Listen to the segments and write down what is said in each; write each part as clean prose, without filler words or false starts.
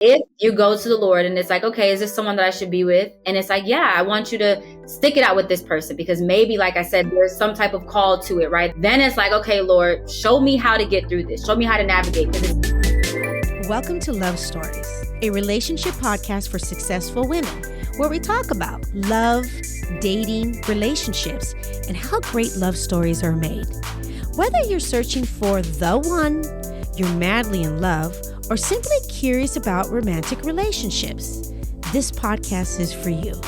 if you go to the Lord and it's like, okay, is this someone that I should be with? And it's like, yeah, I want you to stick it out with this person because maybe, like I said, there's some type of call to it, right? Then it's like, okay, Lord, show me how to get through this. Show me how to navigate. Welcome to Love Stories, a relationship podcast for successful women, where we talk about love, dating, relationships, and how great love stories are made. Whether you're searching for the one, you're madly in love, or simply curious about romantic relationships, this podcast is for you.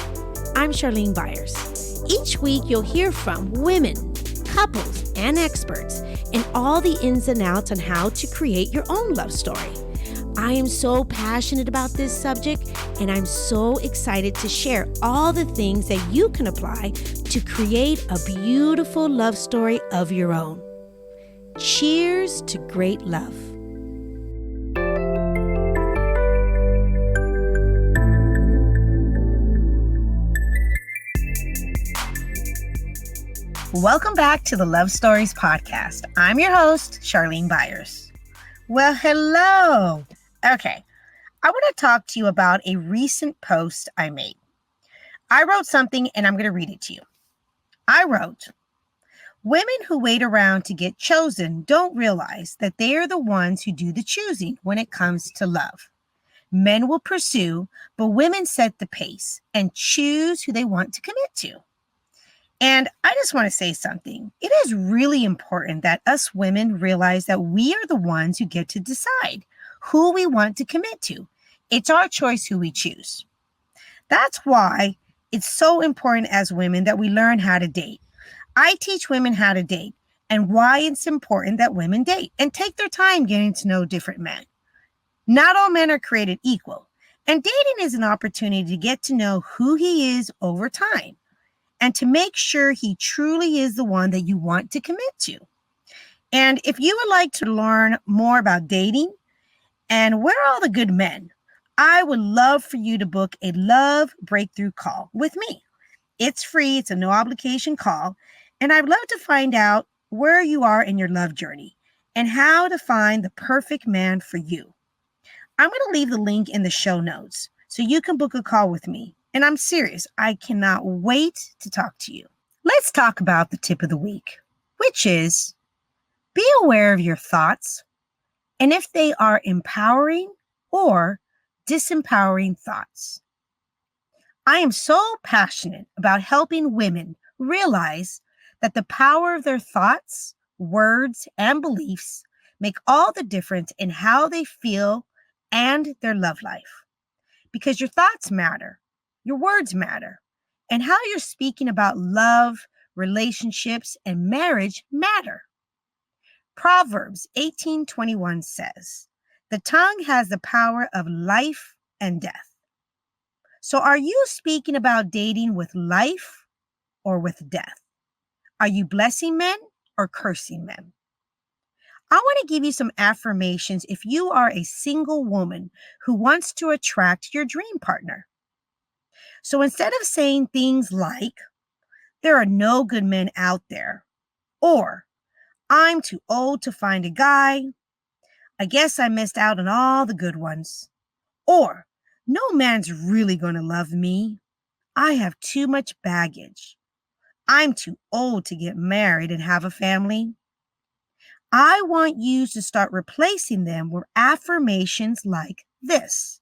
I'm Charlene Byars. Each week, you'll hear from women, couples, and experts, and all the ins and outs on how to create your own love story. I am so passionate about this subject, and I'm so excited to share all the things that you can apply to create a beautiful love story of your own. Cheers to great love. Welcome back to the Love Stories podcast. I'm your host, Charlene Byars. Well, hello. Okay, I want to talk to you about a recent post I made. I wrote something and I'm going to read it to you. I wrote, "Women who wait around to get chosen don't realize that they are the ones who do the choosing when it comes to love. Men will pursue, but women set the pace and choose who they want to commit to." And I just want to say something. It is really important that us women realize that we are the ones who get to decide who we want to commit to. It's our choice who we choose. That's why it's so important as women that we learn how to date. I teach women how to date and why it's important that women date and take their time getting to know different men. Not all men are created equal, and dating is an opportunity to get to know who he is over time, and to make sure he truly is the one that you want to commit to. And if you would like to learn more about dating and where are all the good men, I would love for you to book a love breakthrough call with me. It's free. It's a no obligation call. And I'd love to find out where you are in your love journey and how to find the perfect man for you. I'm going to leave the link in the show notes so you can book a call with me. And I'm serious. I cannot wait to talk to you. Let's talk about the tip of the week, which is be aware of your thoughts and if they are empowering or disempowering thoughts. I am so passionate about helping women realize that the power of their thoughts, words, and beliefs make all the difference in how they feel and their love life. Because your thoughts matter. Your words matter, and how you're speaking about love, relationships, and marriage matter. Proverbs 18:21 says, "The tongue has the power of life and death." So are you speaking about dating with life or with death? Are you blessing men or cursing men? I want to give you some affirmations if you are a single woman who wants to attract your dream partner. So instead of saying things like, "There are no good men out there," or "I'm too old to find a guy," "I guess I missed out on all the good ones," or "No man's really going to love me. I have too much baggage. I'm too old to get married and have a family." I want you to start replacing them with affirmations like this.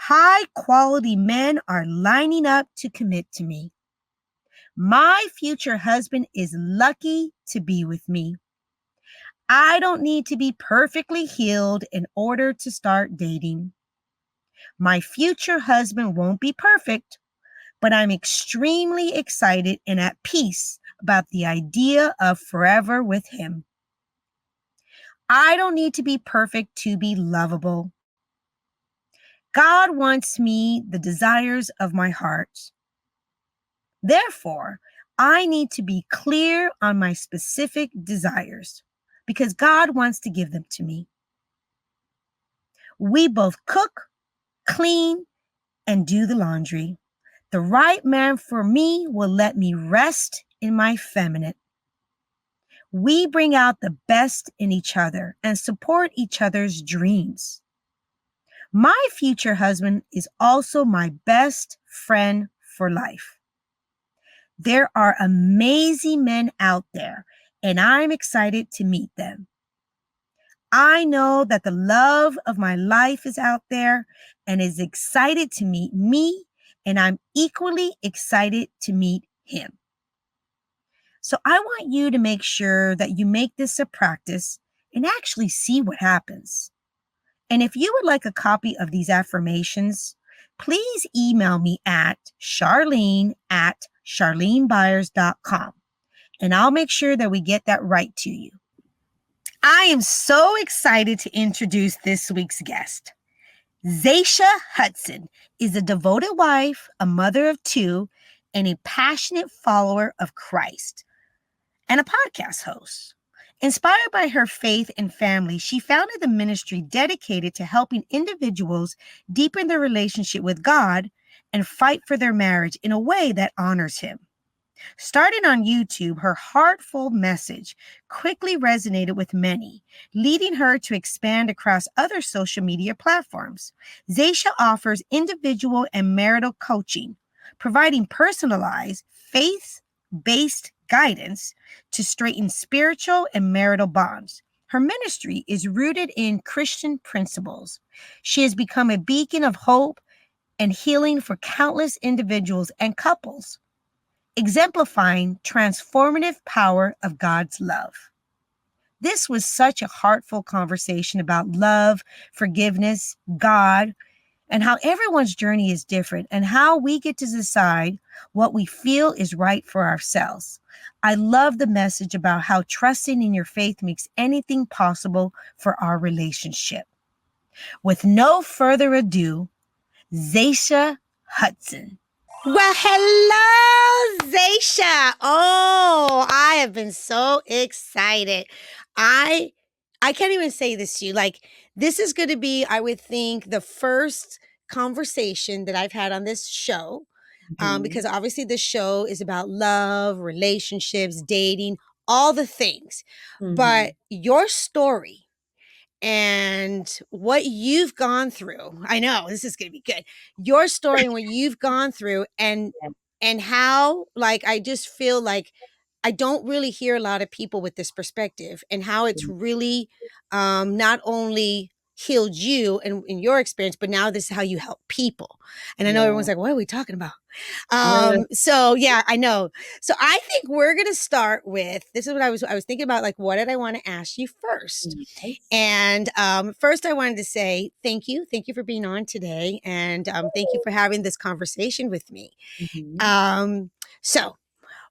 "High quality men are lining up to commit to me. My future husband is lucky to be with me. I don't need to be perfectly healed in order to start dating. My future husband won't be perfect, but I'm extremely excited and at peace about the idea of forever with him. I don't need to be perfect to be lovable. God wants me the desires of my heart. Therefore, I need to be clear on my specific desires because God wants to give them to me. We both cook, clean, and do the laundry. The right man for me will let me rest in my feminine. We bring out the best in each other and support each other's dreams. My future husband is also my best friend for life. There are amazing men out there, and I'm excited to meet them. I know that the love of my life is out there and is excited to meet me, and I'm equally excited to meet him. So I want you to make sure that you make this a practice and actually see what happens. And if you would like a copy of these affirmations, please email me at charlene@charlenebyars.com, and I'll make sure that we get that right to you. I am so excited to introduce this week's guest. Zaesha Hudson is a devoted wife, a mother of two, and a passionate follower of Christ, and a podcast host. Inspired by her faith and family, she founded the ministry dedicated to helping individuals deepen their relationship with God and fight for their marriage in a way that honors Him. Starting on YouTube, her heartfelt message quickly resonated with many, leading her to expand across other social media platforms. Zaesha offers individual and marital coaching, providing personalized, faith-based guidance to straighten spiritual and marital bonds. Her ministry is rooted in Christian principles. She has become a beacon of hope and healing for countless individuals and couples, exemplifying transformative power of God's love. This was such a heartful conversation about love, forgiveness, God, and how everyone's journey is different and how we get to decide what we feel is right for ourselves. I love the message about how trusting in your faith makes anything possible for our relationship. With no further ado, Zaesha Hudson. Well, hello, Zaesha. Oh, I have been so excited. I can't even say this to you. Like, this is going to be, I would think, the first conversation that I've had on this show. Because obviously this show is about love, relationships, dating, all the things. But your story and what you've gone through, I know this is going to be good. Your story and what you've gone through, and how, like, I just feel like I don't really hear a lot of people with this perspective, and how it's really not only healed you and in your experience, but now this is how you help people. And I know everyone's like, what are we talking about? So yeah, I know. So I think we're going to start with, this is what I was thinking about, like, what did I want to ask you first? And first I wanted to say thank you for being on today, and thank you for having this conversation with me. So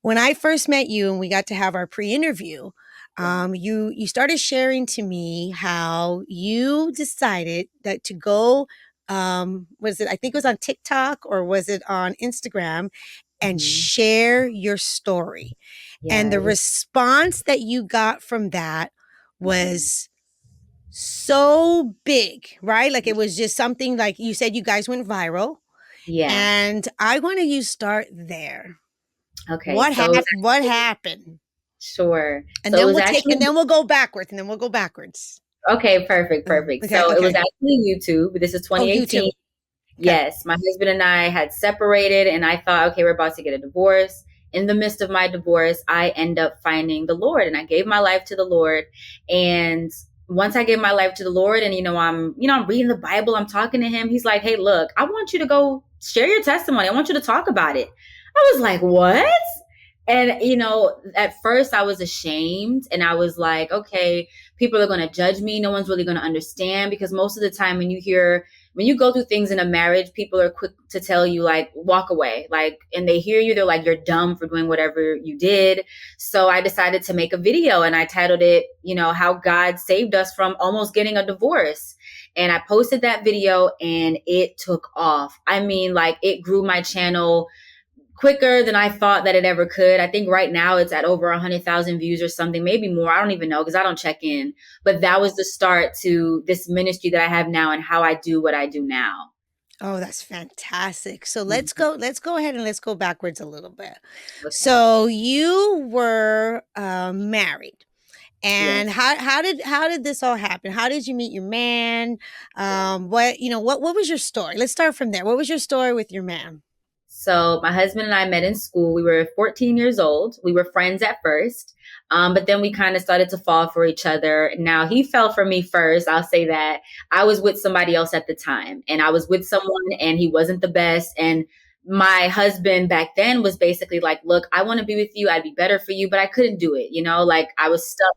when I first met you and we got to have our pre-interview, you started sharing to me how you decided that to go, was it, I think it was on TikTok or was it on Instagram, and share your story. And the response that you got from that was so big, right? Like, it was just something, like you said, you guys went viral. Yeah. And I want you to start there. Okay. What happened? Sure. And so then we'll go backwards. And then we'll go backwards. Okay, perfect. Okay, So it was actually YouTube. This is 2018. YouTube. Yes, my husband and I had separated, and I thought, okay, we're about to get a divorce. In the midst of my divorce, I end up finding the Lord, and I gave my life to the Lord. And once I gave my life to the Lord, and I'm reading the Bible, I'm talking to Him. He's like, hey, look, I want you to go share your testimony. I want you to talk about it. I was like, what? And, at first I was ashamed, and I was like, okay, people are going to judge me. No one's really going to understand, because most of the time when you go through things in a marriage, people are quick to tell you, like, walk away, like, and they hear you, they're like, you're dumb for doing whatever you did. So I decided to make a video, and I titled it, how God saved us from almost getting a divorce. And I posted that video, and it took off. I mean, like, it grew my channel quicker than I thought that it ever could. I think right now it's at over 100,000 views or something, maybe more. I don't even know, because I don't check in. But that was the start to this ministry that I have now and how I do what I do now. Oh, that's fantastic. So let's go ahead and let's go backwards a little bit. Okay. So you were married, And how did this all happen? How did you meet your man? What was your story? Let's start from there. What was your story with your man? So my husband and I met in school. We were 14 years old. We were friends at first, but then we kind of started to fall for each other. Now he fell for me first. I'll say that. I was with somebody else at the time, and I was with someone, and he wasn't the best. And my husband back then was basically like, "Look, I want to be with you. I'd be better for you," but I couldn't do it. Like I was stuck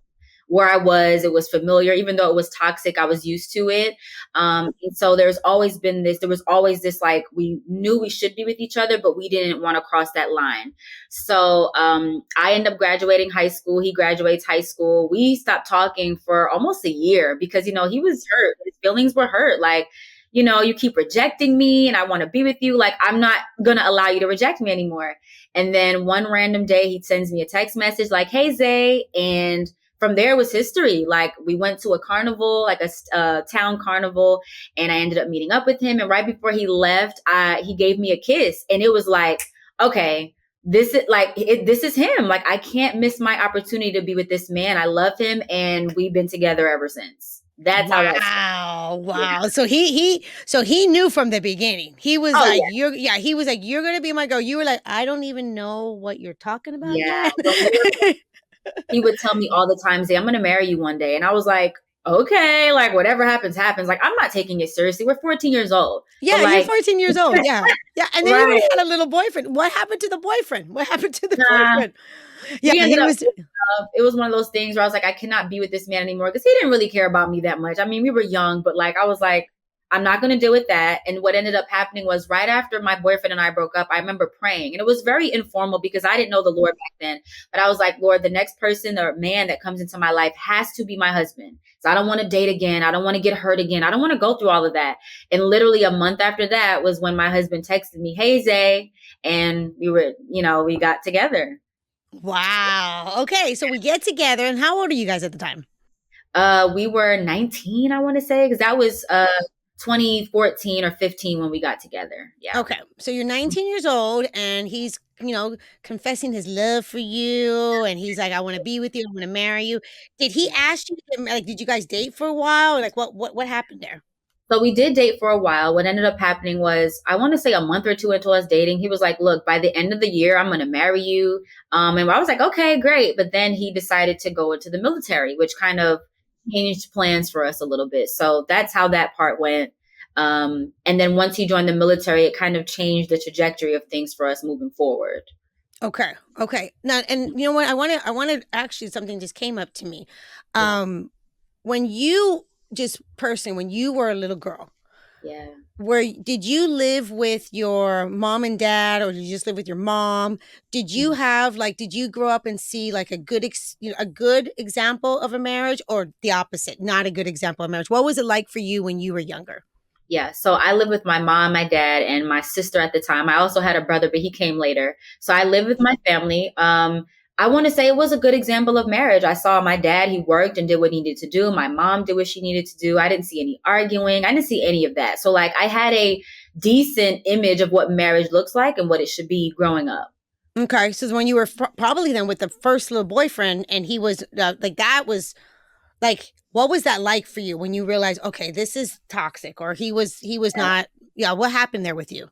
where I was. It was familiar, even though it was toxic. I was used to it. And so there was always this, like, we knew we should be with each other, but we didn't want to cross that line. So I ended up graduating high school. He graduates high school. We stopped talking for almost a year because, he was hurt. His feelings were hurt. Like, you keep rejecting me and I want to be with you. Like, I'm not going to allow you to reject me anymore. And then one random day he sends me a text message like, "Hey, Zay." And from there was history. Like, we went to a carnival, like a town carnival, and I ended up meeting up with him. And right before he left, he gave me a kiss, and it was like, okay, this is him. Like, I can't miss my opportunity to be with this man. I love him, and we've been together ever since. That's how that started. Wow. Yeah. So he knew from the beginning. He was Oh, like, yeah. he was like, "You're gonna be my girl." You were like, "I don't even know what you're talking about Yeah. yet." He would tell me all the time, "Zay, I'm going to marry you one day." And I was like, okay, like, whatever happens, happens. Like, I'm not taking it seriously. We're 14 years old. Yeah, But, you're like, 14 years old. Yeah. Yeah. And then you right. already had a little boyfriend. What happened to the boyfriend? What happened to the Nah, boyfriend? Yeah, we ended he up was it was one of those things where I was like, I cannot be with this man anymore because he didn't really care about me that much. I mean, we were young, but like I was like, I'm not going to deal with that. And what ended up happening was right after my boyfriend and I broke up, I remember praying, and it was very informal because I didn't know the Lord back then. But I was like, "Lord, the next person or man that comes into my life has to be my husband. So I don't want to date again. I don't want to get hurt again. I don't want to go through all of that." And literally a month after that was when my husband texted me, "Hey, Zay," and we got together. wow. Okay, so we get together, and how old are you guys at the time? We were 19, I want to say, because that was 2014 or 15 when we got together. Yeah. Okay, so you're 19 years old, and he's confessing his love for you, and he's like, "I want to be with you. I want to marry you." Did he ask you? Like, did you guys date for a while? Like, what happened there? So we did date for a while. What ended up happening was, I want to say a month or two into us dating, he was like, "Look, by the end of the year, I'm going to marry you." And I was like, "Okay, great." But then he decided to go into the military, which kind of changed plans for us a little bit. So that's how that part went. And then once he joined the military, it kind of changed the trajectory of things for us moving forward. Okay. Okay. Now, and you know what? I want to actually, something just came up to me. Yeah. When when you were a little girl, Yeah. did you live with your mom and dad, or did you just live with your mom? Did you have, like, did you grow up and see like a good example of a marriage, or the opposite, not a good example of marriage? What was it like for you when you were younger? Yeah. So I lived with my mom, my dad, and my sister at the time. I also had a brother, but he came later. So I lived with my family. I want to say it was a good example of marriage. I saw my dad, he worked and did what he needed to do. My mom did what she needed to do. I didn't see any arguing. I didn't see any of that. So like I had a decent image of what marriage looks like and what it should be growing up. Okay, so when you were probably then with the first little boyfriend, and he was like, that was like, what was that like for you when you realized, okay, this is toxic, or he was not? Yeah, what happened there with you?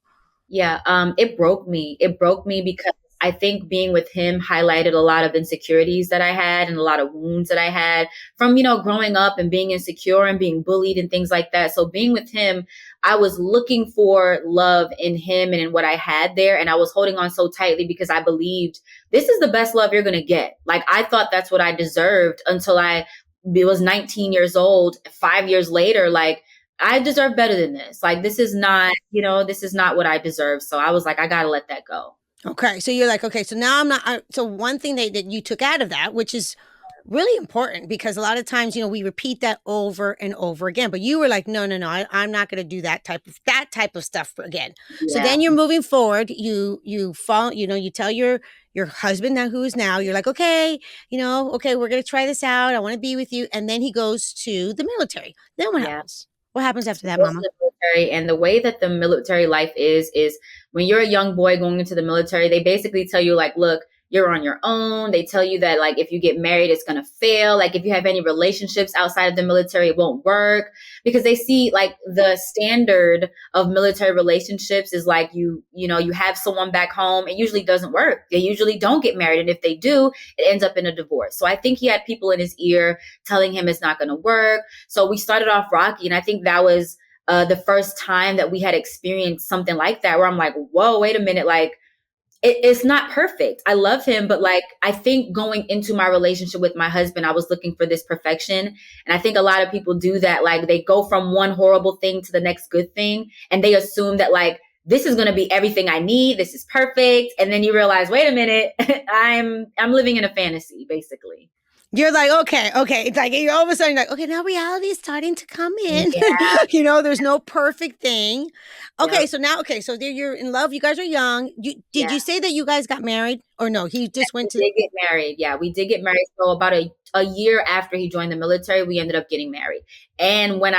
Yeah, it broke me. It broke me because I think being with him highlighted a lot of insecurities that I had and a lot of wounds that I had from, growing up and being insecure and being bullied and things like that. So being with him, I was looking for love in him and in what I had there. And I was holding on so tightly because I believed this is the best love you're going to get. Like I thought that's what I deserved until I was 19 years old. 5 years later, like, I deserve better than this. Like, this is not what I deserve. So I was like, I got to let that go. Okay, so you're like, okay, so now I'm not. So one thing that you took out of that, which is really important, because a lot of times, we repeat that over and over again. But you were like, no, no, no, I'm not going to do that type of stuff again. So Yeah. then you're moving forward. You fall. You tell your husband, now who is now, you're like, okay, okay, we're going to try this out. I want to be with you. And then he goes to the military. Then what Yeah. happens? What happens after that, Goes to Mama? the military, and the way that the military life is when you're a young boy going into the military, they basically tell you like, look, you're on your own. They tell you that like if you get married, it's going to fail. Like if you have any relationships outside of the military, it won't work, because they see like the standard of military relationships is like you have someone back home. It usually doesn't work. They usually don't get married. And if they do, it ends up in a divorce. So I think he had people in his ear telling him it's not going to work. So we started off rocky. And I think that was the first time that we had experienced something like that, where I'm like, whoa, wait a minute. Like, it's not perfect. I love him, but like, I think going into my relationship with my husband, I was looking for this perfection. And I think a lot of people do that. Like they go from one horrible thing to the next good thing. And they assume that like, this is going to be everything I need. This is perfect. And then you realize, wait a minute, I'm living in a fantasy, basically. You're like, okay. It's like you're all of a sudden like, okay, now reality is starting to come in. Yeah. There's no perfect thing. Okay, Yep. so now, so there you're in love. You guys are young. Did you say that you guys got married, or no? He just went to. We did get married. Yeah, we did get married. So about a year after he joined the military, we ended up getting married. And when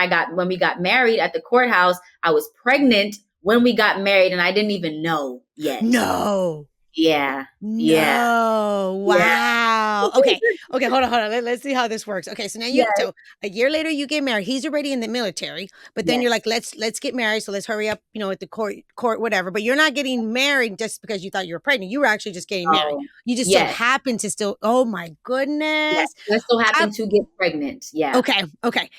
we got married at the courthouse, I was pregnant when we got married, and I didn't even know yet. No. Yeah. No. Yeah. Wow. Okay. Hold on. Let's see how this works. Okay. So now so a year later you get married. He's already in the military, but then you're like, let's get married. So let's hurry up, at the court, whatever. But you're not getting married just because you thought you were pregnant. You were actually just getting married. You just so happened to still, oh my goodness. Yes. I still happened to get pregnant. Yeah. Okay.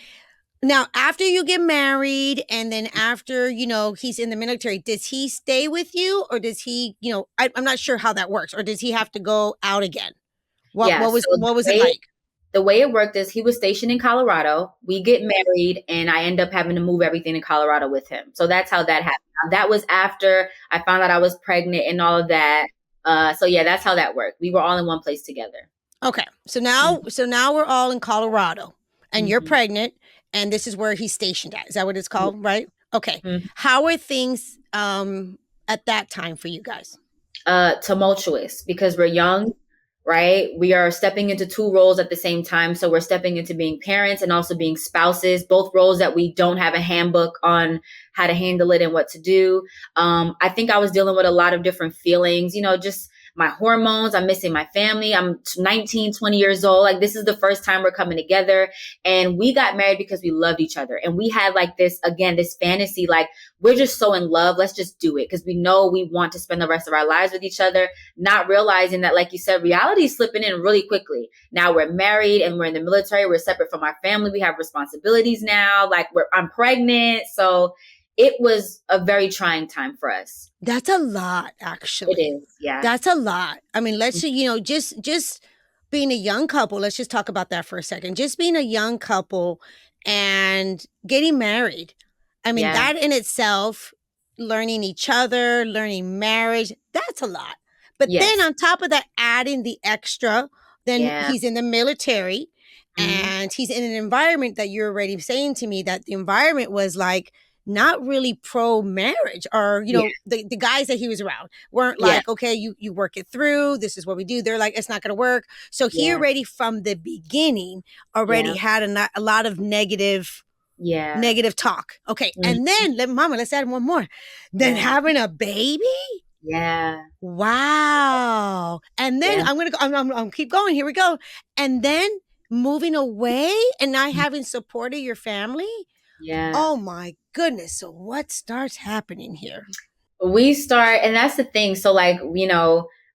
Now, after you get married and then after, he's in the military, does he stay with you, or does he, I'm not sure how that works, or does he have to go out again? What was it like? The way it worked is he was stationed in Colorado. We get married and I end up having to move everything in Colorado with him. So that's how that happened. Now, that was after I found out I was pregnant and all of that. So yeah, that's how that worked. We were all in one place together. Okay. So now we're all in Colorado and you're pregnant. And this is where he's stationed at. Is that what it's called? Right? Okay. How are things at that time for you guys? Tumultuous, because we're young, right? We are stepping into two roles at the same time. So we're stepping into being parents and also being spouses, both roles that we don't have a handbook on how to handle it and what to do. I think I was dealing with a lot of different feelings, just my hormones. I'm missing my family. I'm 19, 20 years old. Like this is the first time we're coming together, and we got married because we loved each other. And we had like this fantasy, like we're just so in love. Let's just do it. Cause we know we want to spend the rest of our lives with each other, not realizing that, like you said, reality is slipping in really quickly. Now we're married and we're in the military. We're separate from our family. We have responsibilities now. Like I'm pregnant. So it was a very trying time for us. That's a lot, actually. It is, yeah. That's a lot. I mean, let's just being a young couple. Let's just talk about that for a second. Just being a young couple and getting married. I mean, that in itself, learning each other, learning marriage, that's a lot. But then on top of that, adding the extra, then he's in the military and he's in an environment that you're already saying to me that the environment was like, not really pro marriage, or the guys that he was around weren't like, okay, you work it through, this is what we do. They're like, it's not going to work. So he already from the beginning had a lot of negative talk. Okay. And then let's add one more. Then having a baby. Yeah. Wow. And then I'm keep going. Here we go. And then moving away and not having support of your family. Yeah. Oh my goodness. So what starts happening here? And that's the thing. So like,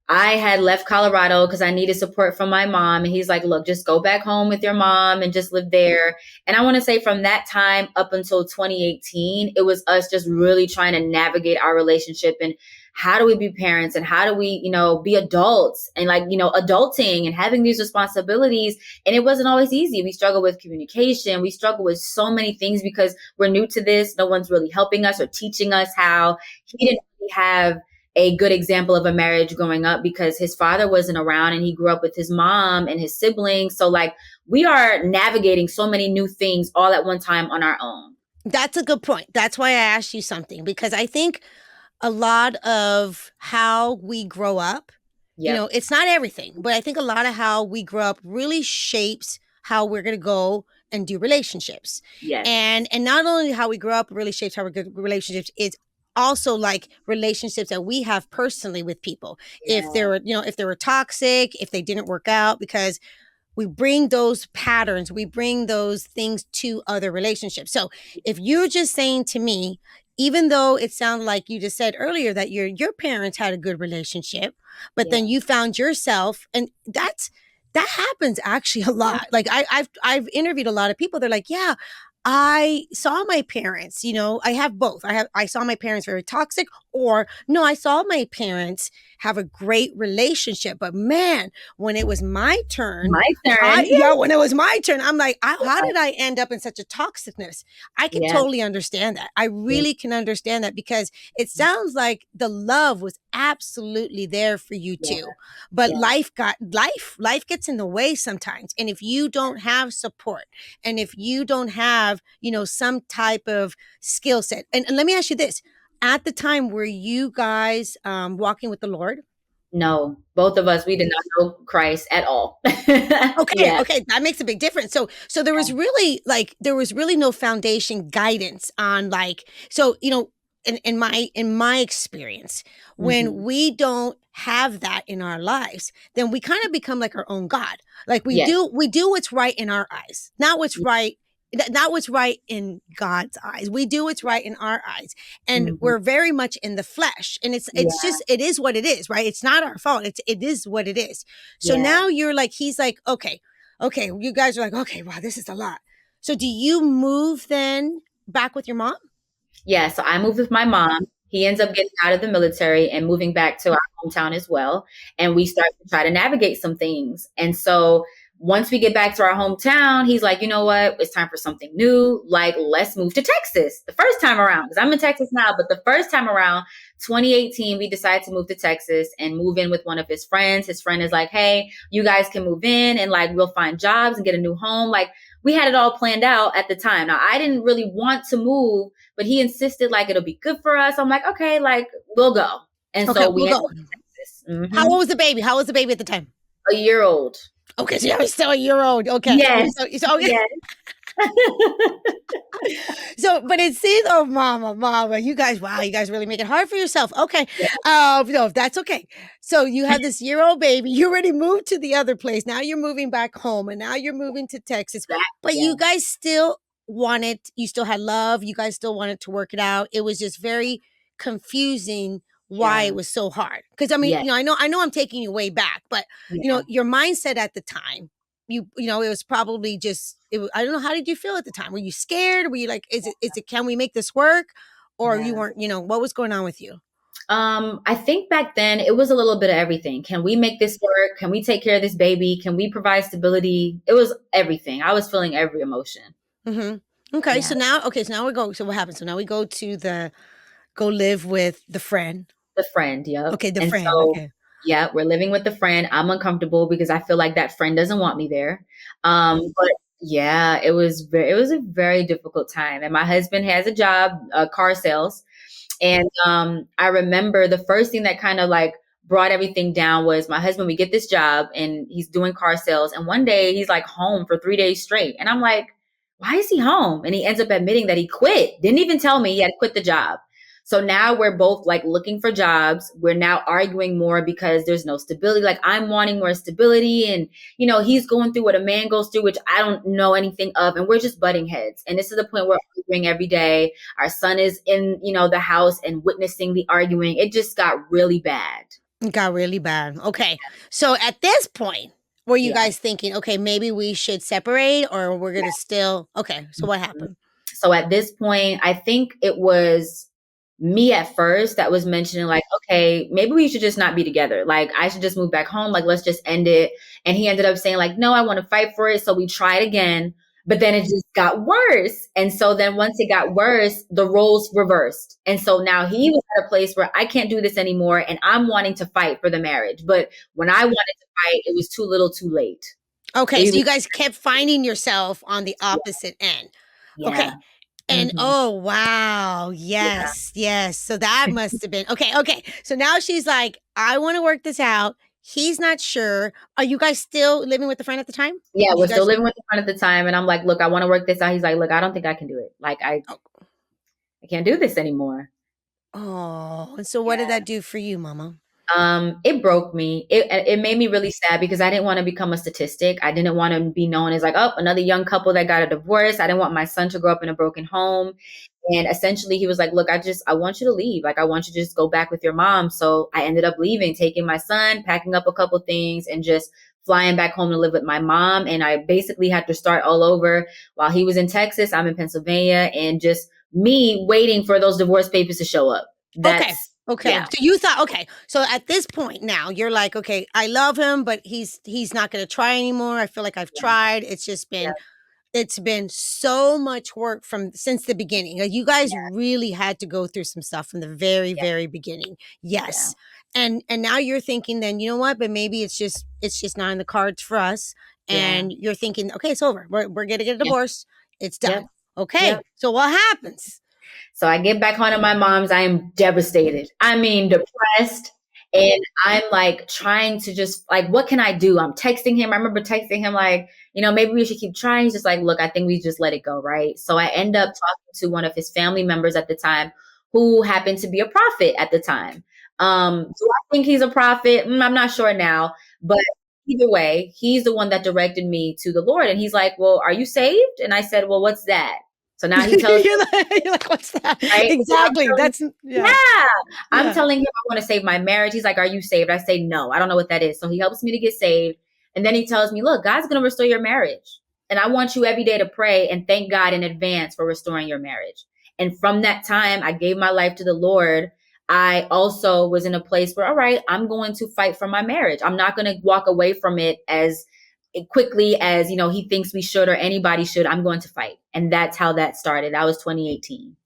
I had left Colorado because I needed support from my mom. And he's like, look, just go back home with your mom and just live there. And I want to say from that time up until 2018, it was us just really trying to navigate our relationship and how do we be parents and how do we, be adults and like, adulting and having these responsibilities. And it wasn't always easy. We struggle with communication. We struggle with so many things because we're new to this. No one's really helping us or teaching us how. He didn't really have a good example of a marriage growing up because his father wasn't around and he grew up with his mom and his siblings. So like we are navigating so many new things all at one time on our own. That's a good point. That's why I asked you something, because I think a lot of how we grow up, it's not everything, but I think a lot of how we grow up really shapes how we're going to go and do relationships. Yes. And not only how we grow up really shapes how we do relationships, it's also like relationships that we have personally with people. If Yeah. they were, if they were toxic, if they didn't work out, because we bring those patterns, we bring those things to other relationships. So if you're just saying to me, even though it sounded like you just said earlier that your parents had a good relationship, but Yeah. then you found yourself, and that happens actually a Yeah. lot. Like I've interviewed a lot of people. They're like, yeah, I saw my parents, I have both. I saw my parents very toxic, or no, I saw my parents have a great relationship. But man, when it was my turn, My turn. when it was my turn, I'm like, how did I end up in such a toxicness? I can Yeah. totally understand that. I Yeah. really can understand that, because it sounds like the love was absolutely there for you Yeah. too. But Yeah. life gets in the way sometimes. And if you don't have support, and if you don't have, some type of skill set, and let me ask you this. At the time, were you guys walking with the Lord? No, both of us, we did not know Christ at all. Okay, Yeah. okay, that makes a big difference. So there was really no foundation guidance on, like, so in my experience, when Mhm. we don't have that in our lives, then we kind of become like our own God. Like Yes. we do what's right in our eyes, not what's right in God's eyes. We do what's right in our eyes. And Mhm. we're very much in the flesh. And it's Yeah. just, it is what it is, right? It's not our fault. It is what it is. So Yeah. now he's like, okay, you guys are like, okay, wow, this is a lot. So do you move then back with your mom? Yeah, so I moved with my mom. He ends up getting out of the military and moving back to our hometown as well. And we start to try to navigate some things. And so once we get back to our hometown, he's like, you know what? It's time for something new. Like, let's move to Texas. The first time around, because I'm in Texas now, but the first time around, 2018, we decided to move to Texas and move in with one of his friends. His friend is like, hey, you guys can move in and like we'll find jobs and get a new home. Like, we had it all planned out at the time. Now, I didn't really want to move, but he insisted like it'll be good for us. I'm like, okay, like we'll go. And Okay, so we we'll ended go. up in Texas. How old was the baby? How was the baby at the time? A year old. Okay, so you're still a year old. Okay. Yes. So Yes. So, but it seems, oh, mama, you guys, wow, you guys really make it hard for yourself. Okay. Yeah. No, that's okay. So you have this year-old baby. You already moved to the other place. Now you're moving back home, and now you're moving to Texas. But Yeah. you guys still you still had love. You guys still wanted to work it out. It was just very confusing why Yeah. it was so hard. Because I mean, Yeah. I know I'm taking you way back, but Yeah. your mindset at the time, it was probably just, I don't know, how did you feel at the time? Were you scared? Were you like, is it can we make this work? Or you Yeah. weren't, what was going on with you? I think back then it was a little bit of everything. Can we make this work? Can we take care of this baby? Can we provide stability? It was everything. I was feeling every emotion. Mm-hmm. Okay. Yeah. So now we go. So what happened? So now we go go live with the friend. The friend. Yep. Okay. The And friend. so, Okay. yeah, we're living with the friend. I'm uncomfortable because I feel like that friend doesn't want me there. But yeah, it was a very difficult time. And my husband has a job, car sales. And I remember the first thing that kind of like brought everything down was my husband. We get this job and he's doing car sales. And one day he's like home for 3 days straight. And I'm like, why is he home? And he ends up admitting that he quit. Didn't even tell me he had quit the job. So now we're both like looking for jobs. We're now arguing more because there's no stability. Like I'm wanting more stability and, he's going through what a man goes through, which I don't know anything of. And we're just butting heads. And this is the point where we're arguing every day. Our son is in, the house and witnessing the arguing. It just got really bad. It got really bad. Okay. So at this point, were you Yeah. guys thinking, okay, maybe we should separate, or we're going to still, okay. So what happened? So at this point, I think it was me at first that was mentioning like, okay, maybe we should just not be together. Like I should just move back home. Like, let's just end it. And he ended up saying like, no, I want to fight for it. So we tried again, but then it just got worse. And so then once it got worse, the roles reversed. And so now he was at a place where I can't do this anymore. And I'm wanting to fight for the marriage. But when I wanted to fight, it was too little too late. Okay. So you guys kept finding yourself on the opposite end. Yeah. Okay. And Mhm. oh, wow. Yes. Yes. So that must have been okay. So now she's like, I want to work this out. He's not sure. Are you guys still living with the friend at the time? Yeah, You we're guys- still living with the friend at the time. And I'm like, look, I want to work this out. He's like, look, I don't think I can do it. Like I can't do this anymore. Oh, and so what did that do for you, Mama? It broke me. It made me really sad because I didn't want to become a statistic. I didn't want to be known as like, oh, another young couple that got a divorce. I didn't want my son to grow up in a broken home. And essentially he was like, look, I want you to leave. Like, I want you to just go back with your mom. So I ended up leaving, taking my son, packing up a couple things and just flying back home to live with my mom. And I basically had to start all over while he was in Texas. I'm in Pennsylvania, and just me waiting for those divorce papers to show up. Okay. That's, Okay. yeah, So you thought, okay. So at this point now you're like, okay, I love him, but he's not going to try anymore. I feel like I've yeah, tried. It's been so much work from since the beginning. Like, you guys yeah, really had to go through some stuff from the very, yeah, very beginning. yeah, Yes. And now you're thinking then, you know what, but maybe it's just not in the cards for us. yeah, And you're thinking, okay, it's over. We're gonna get a yeah, divorce. It's yep, done. Okay. yep. So what happens? So I get back home to my mom's. I am devastated. I mean, depressed. And I'm like trying to just like, what can I do? I'm texting him. I remember texting him like, maybe we should keep trying. He's just like, look, I think we just let it go. Right. So I end up talking to one of his family members at the time who happened to be a prophet at the time. Do I think he's a prophet? I'm not sure now, but either way, he's the one that directed me to the Lord. And he's like, well, are you saved? And I said, well, what's that? So now he tells You're like, what's that? right? So I'm Exactly. telling, That's yeah. yeah. I'm Yeah. telling him I want to save my marriage. He's like, are you saved? I say, no, I don't know what that is. So he helps me to get saved. And then he tells me, look, God's going to restore your marriage. And I want you every day to pray and thank God in advance for restoring your marriage. And from that time, I gave my life to the Lord. I also was in a place where, all right, I'm going to fight for my marriage. I'm not going to walk away from it as quickly as he thinks we should or anybody should. I'm going to fight. And that's how that started. That was 2018.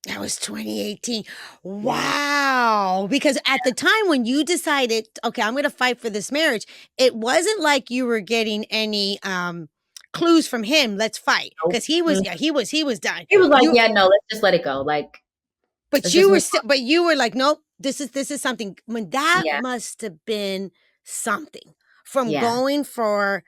That was 2018. Yeah, Wow. Because at the time when you decided, okay, I'm going to fight for this marriage, it wasn't like you were getting any clues from him, let's fight. nope. Because he was, Mm. yeah, he was done. He was like, You yeah, no, let's just let it go. Like, but let's just move but you were like, nope, this is something. When on. that Yeah, must have been something from yeah, going for,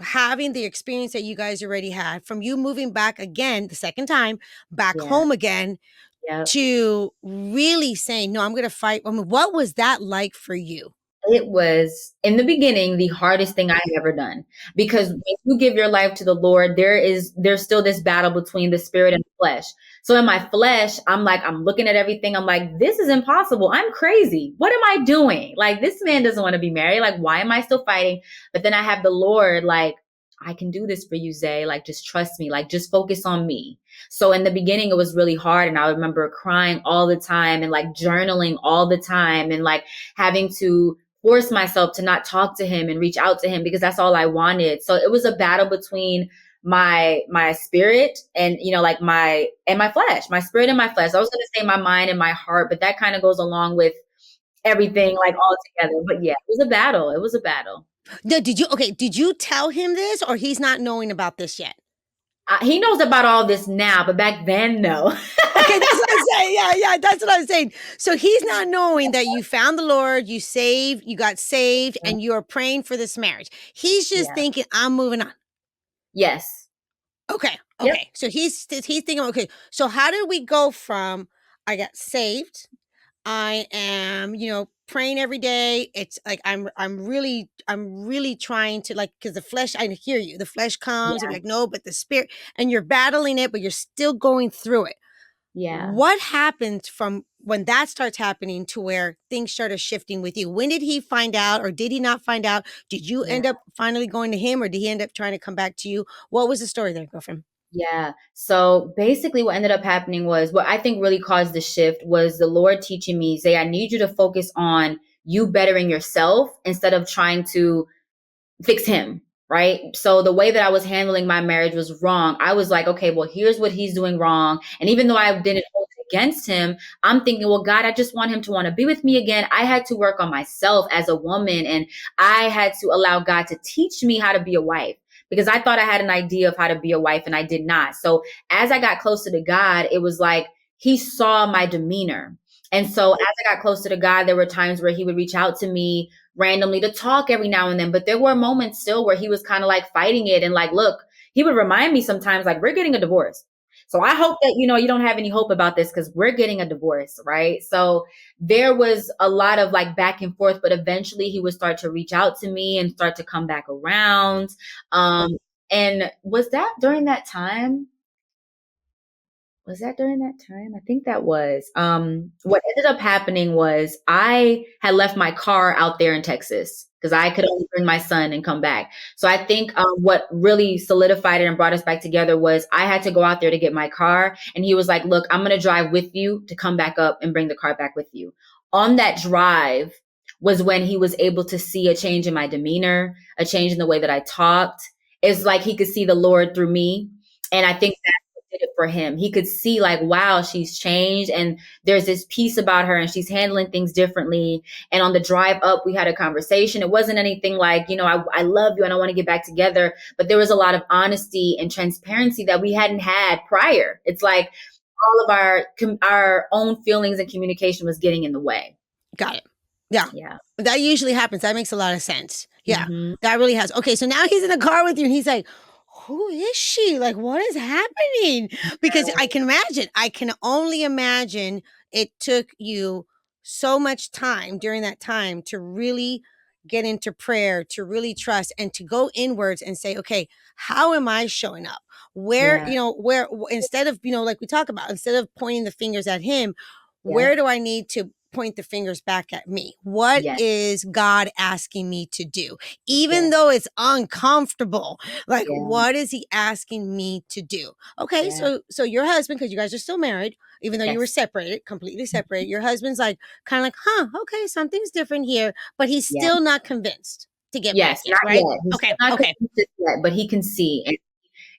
having the experience that you guys already had, from you moving back again the second time, back yeah, home again, yeah. to really saying, no, I'm going to fight. I mean, what was that like for you? It was in the beginning the hardest thing I had ever done, because when you give your life to the Lord, there's still this battle between the spirit and the flesh. So in my flesh, I'm looking at everything. I'm like, this is impossible. I'm crazy. What am I doing? Like, this man doesn't want to be married. Like, why am I still fighting? But then I have the Lord, like, I can do this for you, Zay. Like, just trust me. Like, just focus on me. So in the beginning, it was really hard. And I remember crying all the time and like journaling all the time and like having to force myself to not talk to him and reach out to him because that's all I wanted. So it was a battle between my spirit and like my flesh, my spirit and my flesh. I was going to say my mind and my heart, but that kind of goes along with everything like all together. But yeah, it was a battle. It was a battle. No, did you tell him this, or he's not knowing about this yet? He knows about all this now, but back then, no. Okay, that's what I'm saying. Yeah, yeah, that's what I'm saying. So he's not knowing that you found the Lord, you got saved, and you're praying for this marriage. He's just Yeah. thinking, I'm moving on. Yes. Okay, Yep. okay. So he's thinking, okay, so how did we go from I got saved, I am, praying every day. It's like I'm really trying to, like, because the flesh, I hear you. The flesh comes and Yeah. be like, no, but the spirit, and you're battling it, but you're still going through it. Yeah. What happened from when that starts happening to where things started shifting with you? When did he find out, or did he not find out? Did you Yeah. end up finally going to him, or did he end up trying to come back to you? What was the story there, girlfriend? Yeah. So basically what ended up happening was what I think really caused the shift was the Lord teaching me, say, I need you to focus on you bettering yourself instead of trying to fix him. Right. So the way that I was handling my marriage was wrong. I was like, okay, well, here's what he's doing wrong. And even though I didn't hold it against him, I'm thinking, well, God, I just want him to want to be with me again. I had to work on myself as a woman, and I had to allow God to teach me how to be a wife because I thought I had an idea of how to be a wife and I did not. So as I got closer to God, it was like he saw my demeanor. And so as I got closer to God, there were times where he would reach out to me randomly to talk every now and then. But there were moments still where he was kind of like fighting it. And like, look, he would remind me sometimes like, we're getting a divorce. So I hope that, you don't have any hope about this because we're getting a divorce, right? So there was a lot of like back and forth, but eventually he would start to reach out to me and start to come back around. And was that during that time? Was that during that time? I think that was. What ended up happening was I had left my car out there in Texas because I could only bring my son and come back. So I think what really solidified it and brought us back together was I had to go out there to get my car. And he was like, look, I'm going to drive with you to come back up and bring the car back with you. On that drive was when he was able to see a change in my demeanor, a change in the way that I talked. It's like he could see the Lord through me. And I think that did it for him. He could see like, wow, she's changed and there's this peace about her and she's handling things differently. And on the drive up, we had a conversation. It wasn't anything like, I love you and I want to get back together, but there was a lot of honesty and transparency that we hadn't had prior. It's like all of our own feelings and communication was getting in the way. Got it. Yeah. Yeah. That usually happens. That makes a lot of sense. Yeah. Mm-hmm. That really has. Okay. So now he's in the car with you and he's like, who is she? Like, what is happening? Because I can only imagine it took you so much time during that time to really get into prayer, to really trust and to go inwards and say, okay, how am I showing up? Where, where instead of, like we talk about, instead of pointing the fingers at him, where do I need to point the fingers back at me? What is God asking me to do? Even though it's uncomfortable, like what is he asking me to do? Okay. So your husband, because you guys are still married, even though you were separated, completely separated, your husband's like, kind of like, okay, something's different here, but he's still not convinced to get back yet, right? Yet. Okay. Yet, but he can see and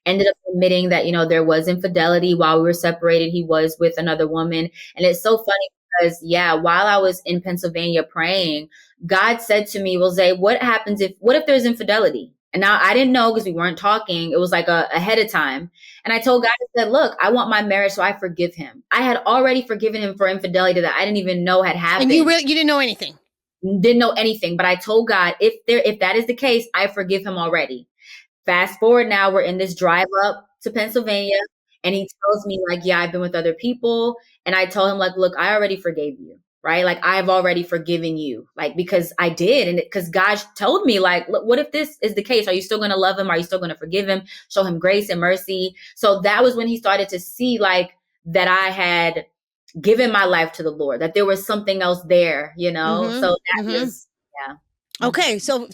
ended up admitting that, there was infidelity while we were separated. He was with another woman. And it's so funny because, while I was in Pennsylvania praying, God said to me, well, Zay, what if there's infidelity? And now I didn't know because we weren't talking. It was like ahead of time. And I told God, I said, look, I want my marriage, so I forgive him. I had already forgiven him for infidelity that I didn't even know had happened. And you didn't know anything? Didn't know anything. But I told God, if that is the case, I forgive him already. Fast forward now, we're in this drive up to Pennsylvania and he tells me like, I've been with other people. And I told him like, look, I already forgave you, right? Like I've already forgiven you, like, because I did. And because God told me like, look, what if this is the case? Are you still going to love him? Are you still going to forgive him? Show him grace and mercy. So that was when he started to see like that I had given my life to the Lord, that there was something else there, So that was, Okay. So,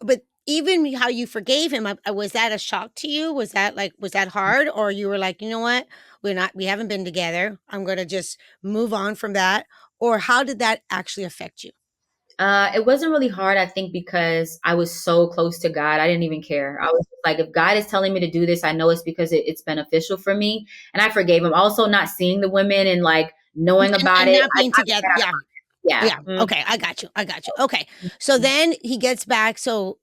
but even how you forgave him, was that a shock to you? Was that hard? Or you were like, you know what? We haven't been together. I'm going to just move on from that. Or how did that actually affect you? It wasn't really hard, I think, because I was so close to God. I didn't even care. I was like, if God is telling me to do this, I know it's because it's beneficial for me. And I forgave him. Also, not seeing the women and like knowing about it. Not being together. Yeah. Mm-hmm. Okay. I got you. Okay. So then he gets back. So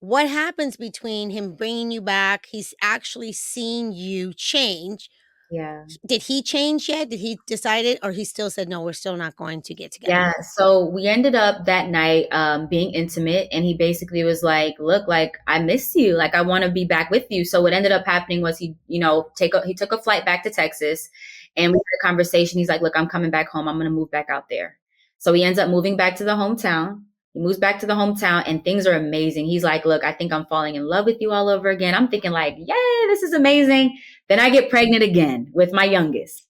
what happens between him bringing you back? He's actually seen you change. Yeah. Did he change yet? Did he decide it? Or he still said, no, we're still not going to get together? Yeah. So we ended up that night being intimate. And he basically was like, look, like, I miss you. Like, I want to be back with you. So what ended up happening was he took a flight back to Texas and we had a conversation. He's like, look, I'm coming back home. I'm going to move back out there. So he ends up moving back to the hometown. He moves back to the hometown and things are amazing. He's like, look, I think I'm falling in love with you all over again. I'm thinking like, yay, this is amazing. Then I get pregnant again with my youngest.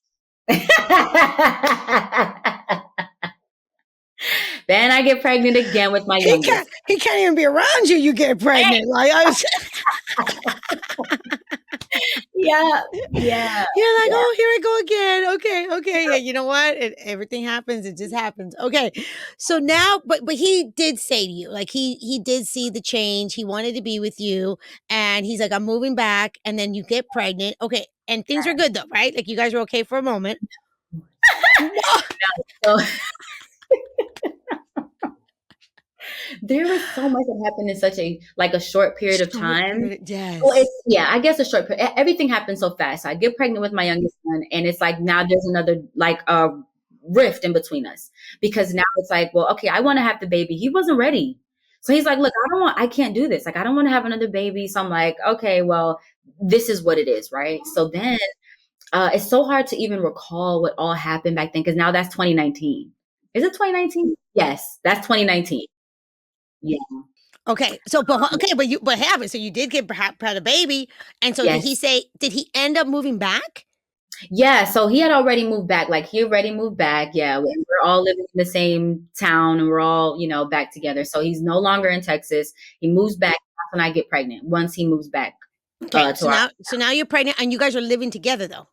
Then I get pregnant again with my youngest. He can't even be around you. You get pregnant. Like I was. Yeah. You're like, oh, here I go again. Okay. Yeah, you know what? Everything happens. It just happens. Okay. So now, but he did say to you, like he did see the change. He wanted to be with you, and he's like, I'm moving back. And then you get pregnant. Okay, and things are good though, right? Like you guys were okay for a moment. No. There was so much that happened in such a short period of time. Yes. Well, I guess a short period. Everything happened so fast. So I get pregnant with my youngest son, and it's like now there's another like a rift in between us because now it's like, well, okay, I want to have the baby. He wasn't ready. So he's like, look, I can't do this. Like, I don't want to have another baby. So I'm like, okay, well, this is what it is. Right. So then it's so hard to even recall what all happened back then. Cause now that's 2019. Is it 2019? Yes, that's 2019. Yeah. Okay. So, but happened. So you did get had a baby. And so Yes. did he end up moving back? Yeah, so he had already moved back. Like he already moved back. Yeah, and we're all living in the same town, and we're all, back together. So he's no longer in Texas. He moves back. That's when I get pregnant. Once he moves back Okay. to our So now you're pregnant and you guys are living together though.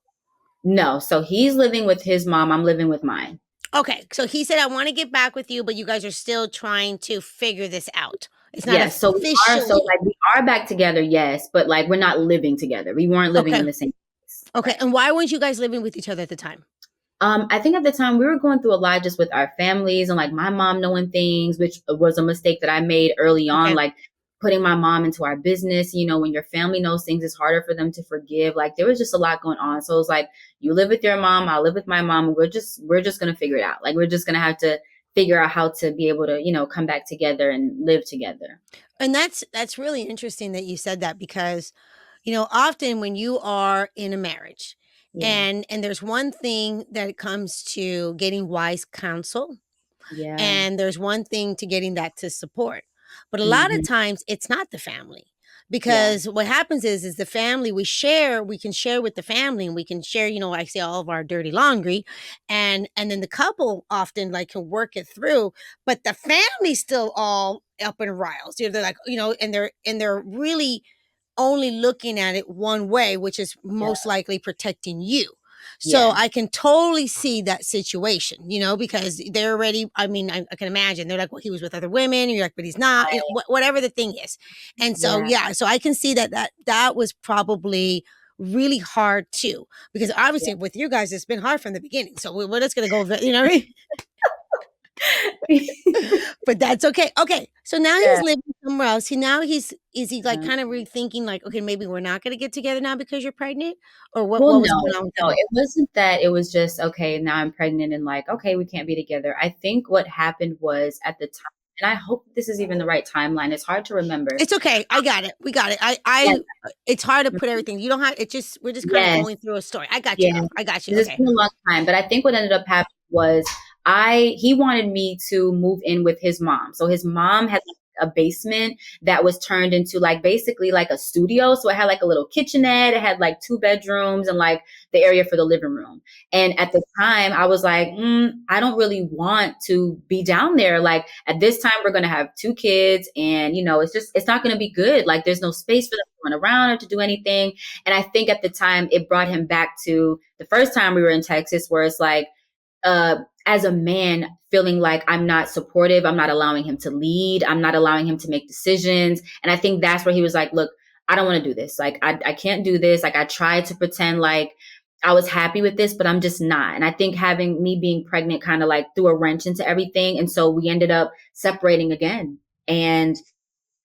no. So he's living with his mom. I'm living with mine. Okay. So he said, I want to get back with you, but you guys are still trying to figure this out. It's not Yes, so officially. we are back together. Yes, but like we're not living together. We weren't living in the same place. Okay. Right. And why weren't you guys living with each other at the time? I think at the time we were going through a lot just with our families and like my mom knowing things, which was a mistake that I made early on, like putting my mom into our business. When your family knows things, it's harder for them to forgive. Like there was just a lot going on. So it was like, you live with your mom, I'll live with my mom. We're just going to figure it out. Like we're just going to have to figure out how to be able to, come back together and live together. And that's really interesting that you said that because, often when you are in a marriage Yeah. and there's one thing that it comes to getting wise counsel Yeah. and there's one thing to getting that to support. But a lot of Mhm. times it's not the family. Yeah. Because what happens is the family we can share with the family and we can share, I say all of our dirty laundry and then the couple often like can work it through, but the family's still all up in riles. They're like, and they're really only looking at it one way, which is most likely protecting you. So Yeah. I can totally see that situation, because they're already, I mean, I can imagine they're like, well, he was with other women. And you're like, but he's not, whatever the thing is. And so, so I can see that was probably really hard too, because obviously with you guys, it's been hard from the beginning. So we're just going to go, you know what I mean? But that's okay. Okay. So now he's living somewhere else. Is he like kind of rethinking like, okay, maybe we're not going to get together now because you're pregnant or what Well, was going on with no, him? it wasn't that. It was just, okay, now I'm pregnant and like, okay, we can't be together. I think what happened was at the time, and I hope this is even the right timeline. It's hard to remember. It's okay. I got it. We got it. It's hard to put everything. You don't have, we're just kind of going through a story. I got you. Yeah. I got you. It's Okay. been a long time, but I think what ended up happening was he wanted me to move in with his mom. So his mom had a basement that was turned into like basically like a studio. So it had like a little kitchenette. It had like 2 bedrooms and like the area for the living room. And at the time I was like, I don't really want to be down there. Like at this time we're going to have 2 kids and it's not going to be good. Like there's no space for them to run around or to do anything. And I think at the time it brought him back to the first time we were in Texas where it's like, as a man feeling like I'm not supportive, I'm not allowing him to lead, I'm not allowing him to make decisions. And I think that's where he was like, look, I don't want to do this. Like, I can't do this. Like I tried to pretend like I was happy with this, but I'm just not. And I think having me being pregnant kind of like threw a wrench into everything. And so we ended up separating again. And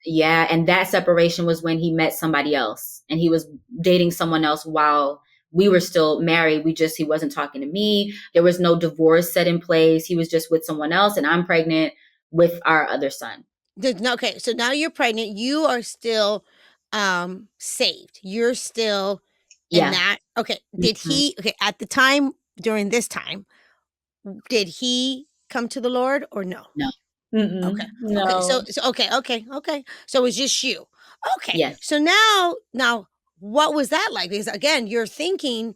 and that separation was when he met somebody else and he was dating someone else while we were still married. He wasn't talking to me. There was no divorce set in place. He was just with someone else and I'm pregnant with our other son. Okay. So now you're pregnant. You are still saved. You're still in that. Okay. At the time, during this time, did he come to the Lord or no? No. Mm-mm. Okay. No. Okay. Okay. So it was just you. Okay. Yes. So now what was that like? Because again, you're thinking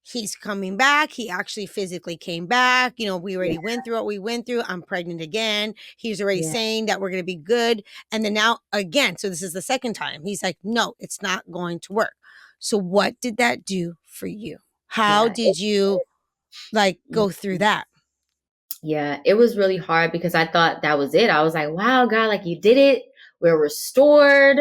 he's coming back. He actually physically came back. We already went through what we went through. I'm pregnant again. He's already saying that we're going to be good. And then now again, so this is the second time. He's like, no, it's not going to work. So what did that do for you? How did you like go through that? Yeah, it was really hard because I thought that was it. I was like, wow, God, like you did it. We're restored.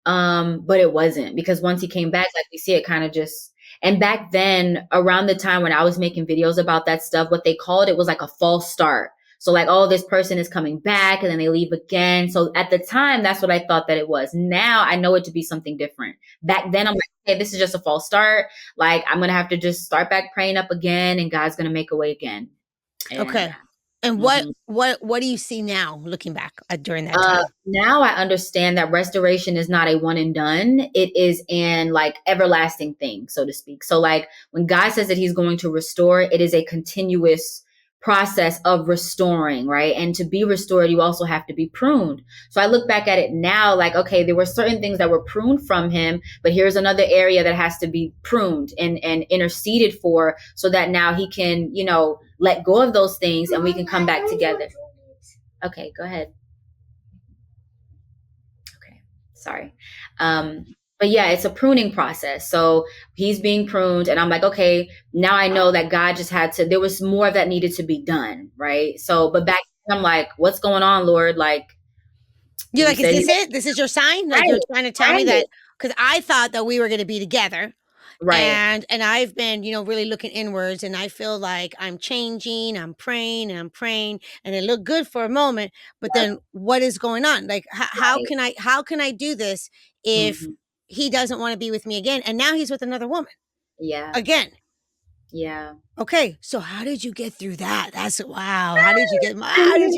But it wasn't because once he came back, like we see it kind of just, and back then around the time when I was making videos about that stuff, what they called it was like a false start. So like, oh, this person is coming back and then they leave again. So at the time, that's what I thought that it was. Now I know it to be something different. Back then I'm like, hey, this is just a false start. Like I'm going to have to just start back praying up again and God's going to make a way again. And okay. And Mhm. what do you see now looking back during that time? Now I understand that restoration is not a one and done. It is an like everlasting thing, so to speak. So like when God says that he's going to restore, it is a continuous process of restoring, right? And to be restored, you also have to be pruned. So I look back at it now like, okay, there were certain things that were pruned from him, but here's another area that has to be pruned and interceded for so that now he can, let go of those things and we can come back together. Okay, go ahead. Okay, sorry. But yeah, it's a pruning process. So he's being pruned, and I'm like, okay, now I know that God just there was more that needed to be done, right? So, but back then I'm like, what's going on, Lord? Like, You're you like, is said, this it? This is your sign? Like you're right, trying to tell me right, that because I thought that we were going to be together. right, And I've been, really looking inwards, and I feel like I'm changing, I'm praying, and I'm praying, and it looked good for a moment, but then what is going on? Like, right. how can I do this if Hmm. he doesn't want to be with me again? And now he's with another woman Yeah, again. yeah. Okay, so how did you get through that? That's wow. How did you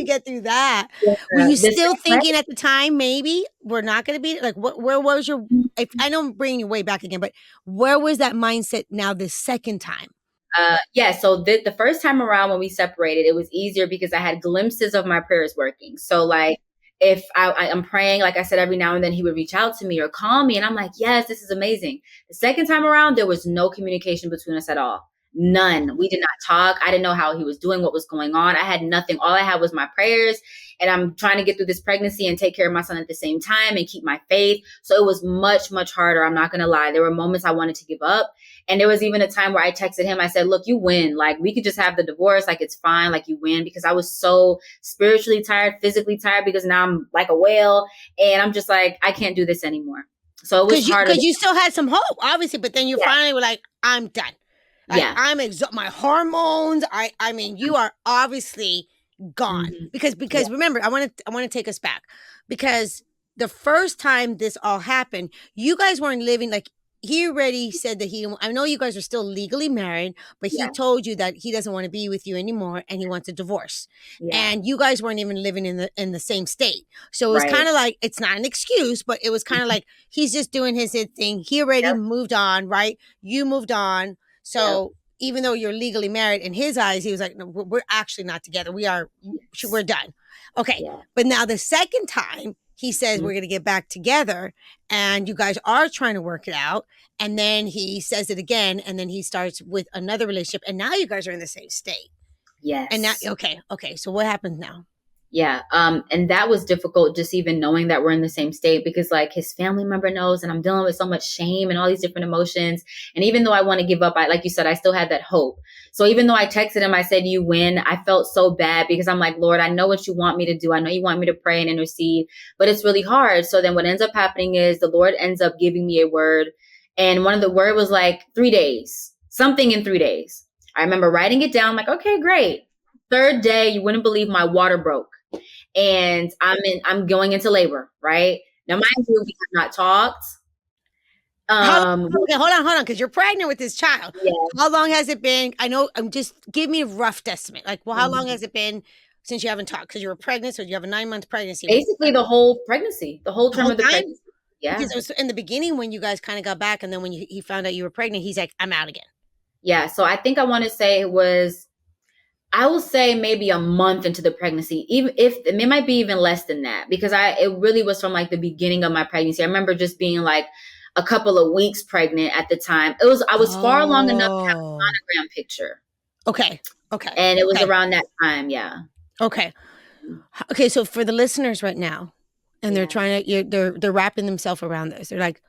get through that? Were Yeah, you the still same way. thinking at the time maybe we're not going to be like where was your if I know I'm bringing you way back again, but where was that mindset now the second time? Yeah, so the first time around when we separated, it was easier because I had glimpses of my prayers working. So like if I'm praying, like I said, every now and then he would reach out to me or call me, and I'm like, yes, this is amazing. The second time around, there was no communication between us at all. None. We did not talk. I didn't know how he was doing, what was going on. I had nothing. All I had was my prayers, and I'm trying to get through this pregnancy and take care of my son at the same time and keep my faith. So it was much, much harder. I'm not going to lie. There were moments I wanted to give up. And there was even a time where I texted him. I said, look, you win. Like, we could just have the divorce. Like, it's fine. Like, you win. Because I was so spiritually tired, physically tired, because now I'm like a whale. And I'm just like, I can't do this anymore. So it was harder. Because you still had some hope, obviously, but then you Yeah. finally were like, I'm done. Like Yeah. I'm my hormones. I mean, you are obviously gone Mm-hmm. because remember, I want to take us back because the first time this all happened, you guys weren't living like he already said that I know you guys are still legally married, but he Yeah. told you that he doesn't want to be with you anymore and he wants a divorce. Yeah. And you guys weren't even living in the same state. So it was Right. kind of like it's not an excuse, but it was kind of like he's just doing his thing. He already Yep. moved on, right? You moved on. Yep. So even though you're legally married, in his eyes, he was like, no, we're actually not together. We're done. Okay. Yeah. But now the second time he says Mhm. we're going to get back together and you guys are trying to work it out. And then he says it again. And then he starts with another relationship. And now you guys are in the same state. And now, Yes. okay. So what happens now? Yeah. And that was difficult just even knowing that we're in the same state because like his family member knows and I'm dealing with so much shame and all these different emotions. And even though I want to give up, like you said, I still had that hope. So even though I texted him, I said, you win. I felt so bad because I'm like, Lord, I know what you want me to do. I know you want me to pray and intercede, but it's really hard. So then what ends up happening is the Lord ends up giving me a word. And one of the word was like 3 days, something in 3 days. I remember writing it down like, okay, great. Third day, you wouldn't believe my water broke and I'm going into labor, right? Now, mind you, we have not talked. Okay, hold on, because you're pregnant with this child. Yeah. How long has it been? I know. Just give me a rough estimate. Like, well, how long Mhm. has it been since you haven't talked? Because you were pregnant, so you have a 9-month pregnancy. Basically, the whole pregnancy, the whole The term whole of the time? pregnancy. Yeah. Because it was in the beginning when you guys kind of got back, and then when he found out you were pregnant, he's like, "I'm out again." Yeah. So I think I want to say I will say maybe a month into the pregnancy, even if it might be even less than that, because it really was from like the beginning of my pregnancy. I remember just being like a couple of weeks pregnant at the time. I was far along enough to have a Oh, sonogram picture. okay, And it was okay, around that time. Yeah. okay, okay. So for the listeners right now, and they're Yeah. trying to, they're wrapping themselves around this. They're like,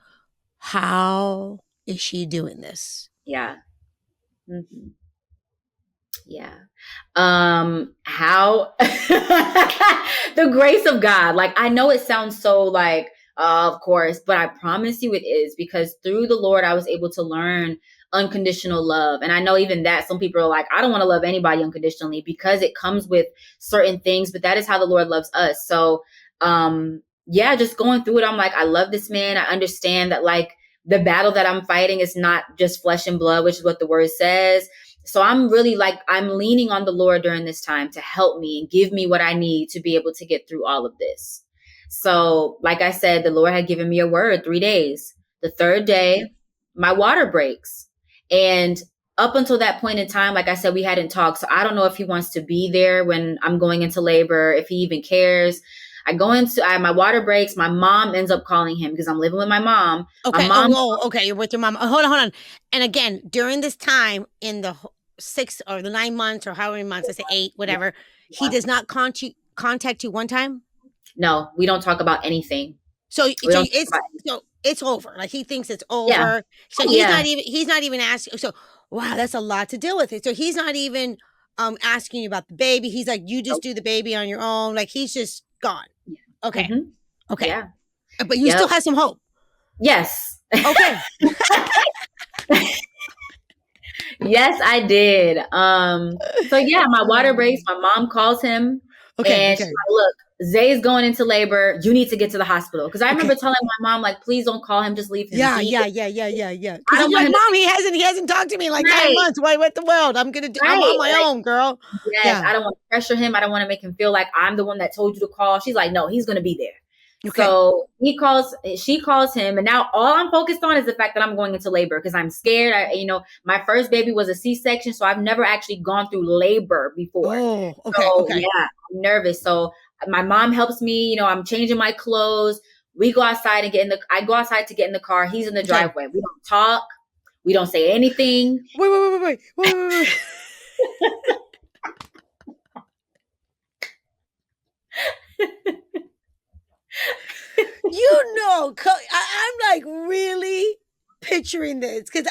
"How is she doing this?" Yeah. Hmm. Yeah. How the grace of God. Like I know it sounds so like of course, but I promise you it is because through the Lord I was able to learn unconditional love. And I know even that some people are like, I don't want to love anybody unconditionally because it comes with certain things, but that is how the Lord loves us. So yeah, just going through it, I'm like, I love this man. I understand that like the battle that I'm fighting is not just flesh and blood, which is what the word says. So I'm really like, I'm leaning on the Lord during this time to help me and give me what I need to be able to get through all of this. So, like I said, the Lord had given me a word 3 days. The third day, my water breaks. And up until that point in time, like I said, we hadn't talked. So I don't know if he wants to be there when I'm going into labor, if he even cares. I go into my water breaks. My mom ends up calling him because I'm living with my mom. Okay. My mom. Okay. You're with your mom. Hold on, hold on. And again, during this time in the 6 or the 9 months or however many months, I say 8, whatever, he does not contact you one time. No, we don't talk about anything. So it's over. Like he thinks it's over. Yeah. So he's not even asking. So wow, that's a lot to deal with. So he's not even asking you about the baby. He's like, you just do the baby on your own. Like he's just gone. Okay. Mm-hmm. Okay. Yeah. But you still have some hope. Yes. Okay. Yes, I did. So yeah, my water breaks. My mom calls him. Okay. And she's like, look, Zay's going into labor. You need to get to the hospital. Because I remember telling my mom, like, please don't call him. Just leave him. Yeah. Because I'm like, Mom, he hasn't talked to me in like 9 months. Why? What the world? I'm on my own, girl. Yes, yeah. I don't want to pressure him. I don't want to make him feel like I'm the one that told you to call. She's like, no, he's going to be there. Okay. So she calls him, and now all I'm focused on is the fact that I'm going into labor because I'm scared. My first baby was a C-section, so I've never actually gone through labor before. Oh, okay, so, okay. Yeah, I'm nervous. So my mom helps me. I'm changing my clothes. We go outside and I go outside to get in the car. He's in the driveway. We don't talk. We don't say anything. Wait. I'm like really picturing this because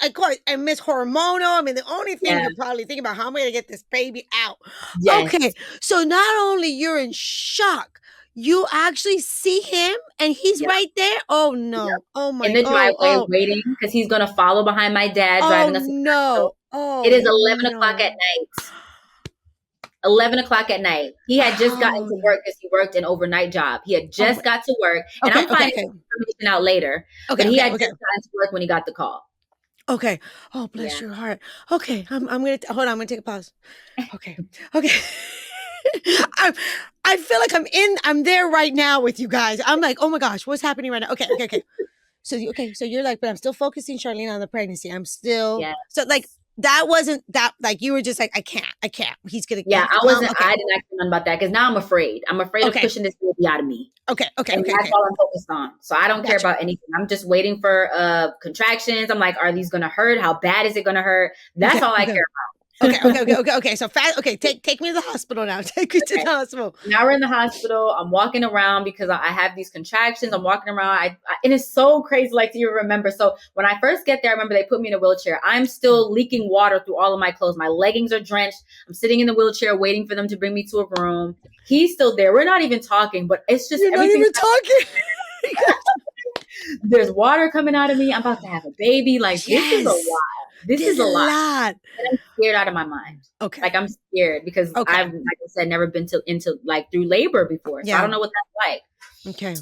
of course, I miss hormonal. I mean, the only thing you're probably thinking about how am I going to get this baby out? Yes. Okay, so not only you're in shock, you actually see him and he's right there. Oh no! Yep. Oh my! In the driveway, waiting because he's going to follow behind my dad driving us. No! It is 11 o'clock at night. 11 o'clock at night. He had just gotten to work because he worked an overnight job. He had just got to work. And I'm finding information out later. But he had just gotten to work when he got the call. Okay. Oh, bless your heart. Okay. I'm going to, hold on. I'm going to take a pause. Okay. I feel like I'm there right now with you guys. I'm like, oh my gosh, what's happening right now? Okay. So you're like, but I'm still focusing, Charlene, on the pregnancy. I'm still, so like, that wasn't that, like, you were just like, I can't. He's going to. Yeah, I didn't ask none about that because now I'm afraid. I'm afraid of pushing this baby out of me. Okay. And that's all I'm focused on. So I don't care about anything. I'm just waiting for contractions. I'm like, are these going to hurt? How bad is it going to hurt? That's all I care about. Okay. So fast. Okay. Take me to the hospital now. Take me to the hospital. Now we're in the hospital. I'm walking around because I have these contractions. I'm walking around. It is so crazy. Like, do you remember? So when I first get there, I remember they put me in a wheelchair. I'm still leaking water through all of my clothes. My leggings are drenched. I'm sitting in the wheelchair waiting for them to bring me to a room. He's still there. We're not even talking, but it's just You're not even talking. There's water coming out of me. I'm about to have a baby. Like, this is a lot. This is a lot. And I'm scared out of my mind. Okay. Like, I'm scared because I've, like I said, never been into like through labor before. So I don't know what that's like. Okay.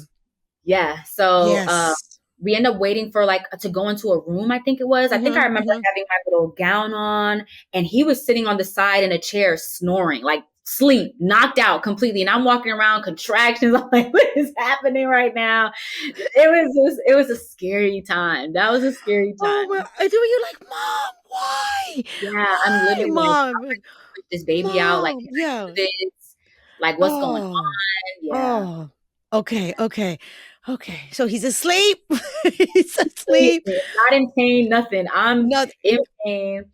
Yeah. So we end up waiting for to go into a room, I think it was. I think I remember having my little gown on and he was sitting on the side in a chair snoring, like sleep, knocked out completely. And I'm walking around, contractions. I'm like, what is happening right now? It was a scary time. That was a scary time. Oh my, you're like, Mom, why? Yeah, I'm literally Mom. Like, this baby out, like, this, like, what's going on? Yeah. Oh, okay. So he's asleep. He's asleep. Not in pain, nothing. I'm in pain.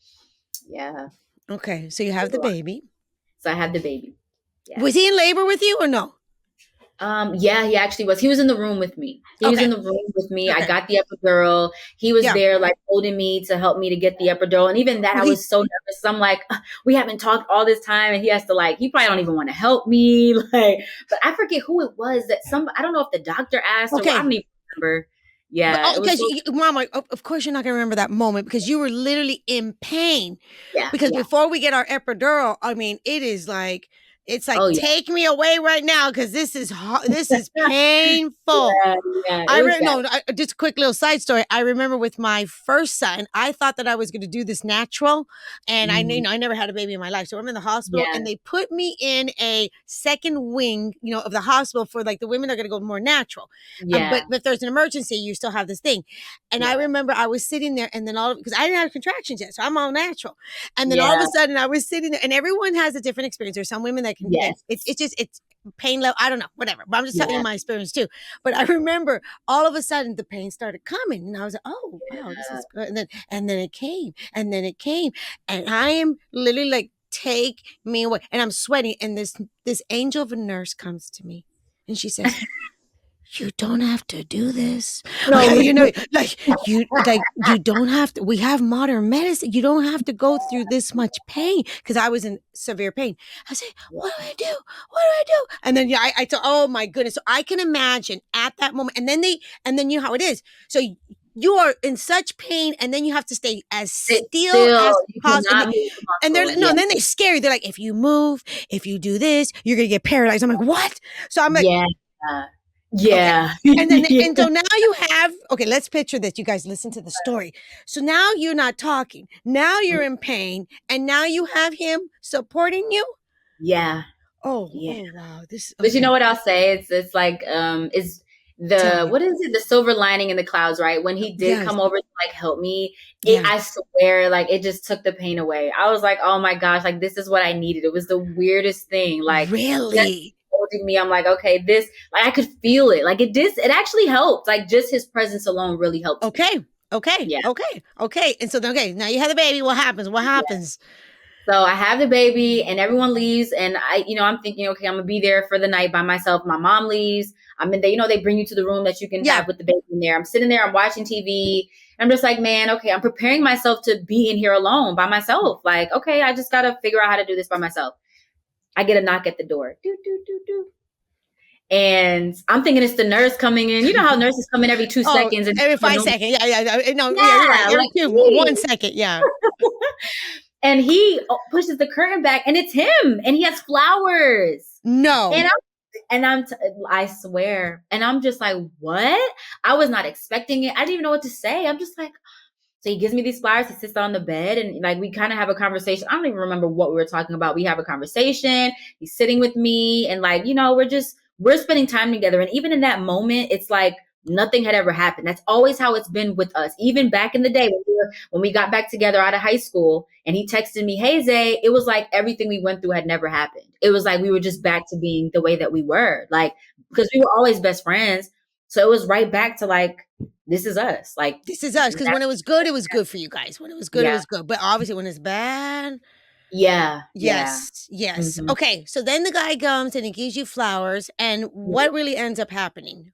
Yeah. Okay. So you have the baby. So I had the baby. Yeah. Was he in labor with you or no? Yeah, he actually was. He was in the room with me. He was in the room with me. I got the epidural. He was there, like, holding me to help me to get the epidural. And even that, I was so nervous. I'm like, we haven't talked all this time. And he has to, like, he probably don't even want to help me. Like, but I forget who it was that I don't know if the doctor asked. Or I don't even remember. Yeah. Because Mama, of course you're not going to remember that moment because you were literally in pain. Yeah. Because before we get our epidural, I mean, it is like It's like, Oh yeah. take me away right now because this is painful. Yeah, it was bad. Just a quick little side story. I remember with my first son, I thought that I was going to do this natural, and I never had a baby in my life, so I'm in the hospital, Yeah. and they put me in a second wing, of the hospital for like the women are going to go more natural. Yeah. But if there's an emergency, you still have this thing. And I remember I was sitting there, and then because I didn't have contractions yet, so I'm all natural. And then all of a sudden, I was sitting there, and everyone has a different experience. There's some women that can, it's pain level. I don't know, whatever. But I'm just telling you my experience too. But I remember all of a sudden the pain started coming, and I was like, "Oh, wow, this is good." And then it came, and I am literally like, "Take me away," and I'm sweating. And this angel of a nurse comes to me, and she says, "You don't have to do this. No, you don't have to. We have modern medicine. You don't have to go through this much pain." Because I was in severe pain. I said, "What do I do? What do I do?" And then I thought, "Oh my goodness!" So I can imagine at that moment. And then you know how it is. So you are in such pain, and then you have to stay as still as possible. And they're then they scare you. They're like, "If you move, if you do this, you're gonna get paralyzed." I'm like, "What?" So I'm like, yeah. Okay. And then and so now you have, let's picture this. You guys listen to the story. So now you're not talking. Now you're in pain, and now you have him supporting you. Yeah. Oh wow. But you know what I'll say? It's like is what is it? The silver lining in the clouds, right? When he did come over to like help me, I swear, like it just took the pain away. I was like, oh my gosh, like this is what I needed. It was the weirdest thing. Like really holding me. I'm like, okay, this, like I could feel it. Like it actually helped. Like just his presence alone really helped. Okay. And so then, now you have the baby. What happens? So I have the baby and everyone leaves, and I'm thinking, okay, I'm gonna be there for the night by myself. My mom leaves. I'm in there, they bring you to the room that you can have with the baby in there. I'm sitting there, I'm watching TV. I'm just like, man, okay, I'm preparing myself to be in here alone by myself. Like, okay, I just gotta figure out how to do this by myself. I get a knock at the door. Do, do, do, do. And I'm thinking it's the nurse coming in. You know how nurses come in every 2 seconds. And every 5 seconds. No, you're right. Every 1 second, And he pushes the curtain back, and it's him, and he has flowers. No. And I swear, and I'm just like, what? I was not expecting it. I didn't even know what to say. I'm just like, so he gives me these flowers. He sits on the bed, and like we kind of have a conversation. I don't even remember what we were talking about. We have a conversation. He's sitting with me, and like, we're spending time together. And even in that moment, it's like nothing had ever happened. That's always how it's been with us. Even back in the day when we got back together out of high school, and he texted me, "Hey, Zay," it was like everything we went through had never happened. It was like we were just back to being the way that we were, like, because we were always best friends. So it was right back to like, this is us. Like, this is us. Because when it was good for you guys. When it was good, it was good. But obviously when it's bad. Yes. Mm-hmm. Okay. So then the guy comes and he gives you flowers. And what really ends up happening?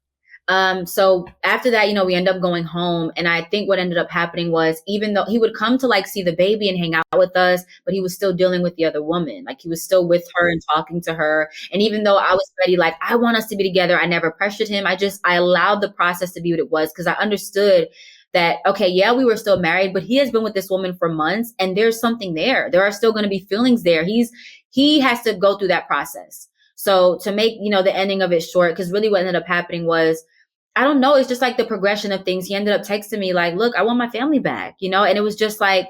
So after that, we end up going home. And I think what ended up happening was, even though he would come to like see the baby and hang out with us, but he was still dealing with the other woman. Like he was still with her and talking to her. And even though I was ready, like I want us to be together, I never pressured him. I allowed the process to be what it was, because I understood that, okay, yeah, we were still married, but he has been with this woman for months, and there's something there. There are still going to be feelings there. He has to go through that process. So to make, the ending of it short, because really what ended up happening was, I don't know, it's just like the progression of things. He ended up texting me like, "Look, I want my family back," and it was just like,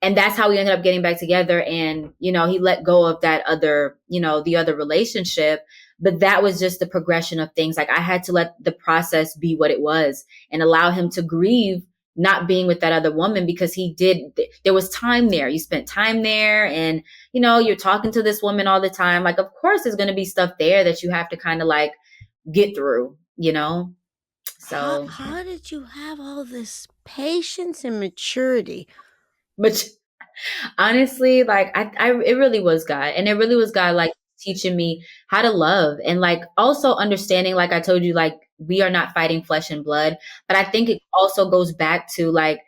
and that's how we ended up getting back together. And, he let go of that other, the other relationship. But that was just the progression of things. Like I had to let the process be what it was and allow him to grieve not being with that other woman, because there was time there. You spent time there, and, you're talking to this woman all the time. Like, of course, there's going to be stuff there that you have to kind of like get through, So how did you have all this patience and maturity? But honestly, like it really was God, and it really was God, like teaching me how to love, and like also understanding, like I told you, like we are not fighting flesh and blood. But I think it also goes back to like,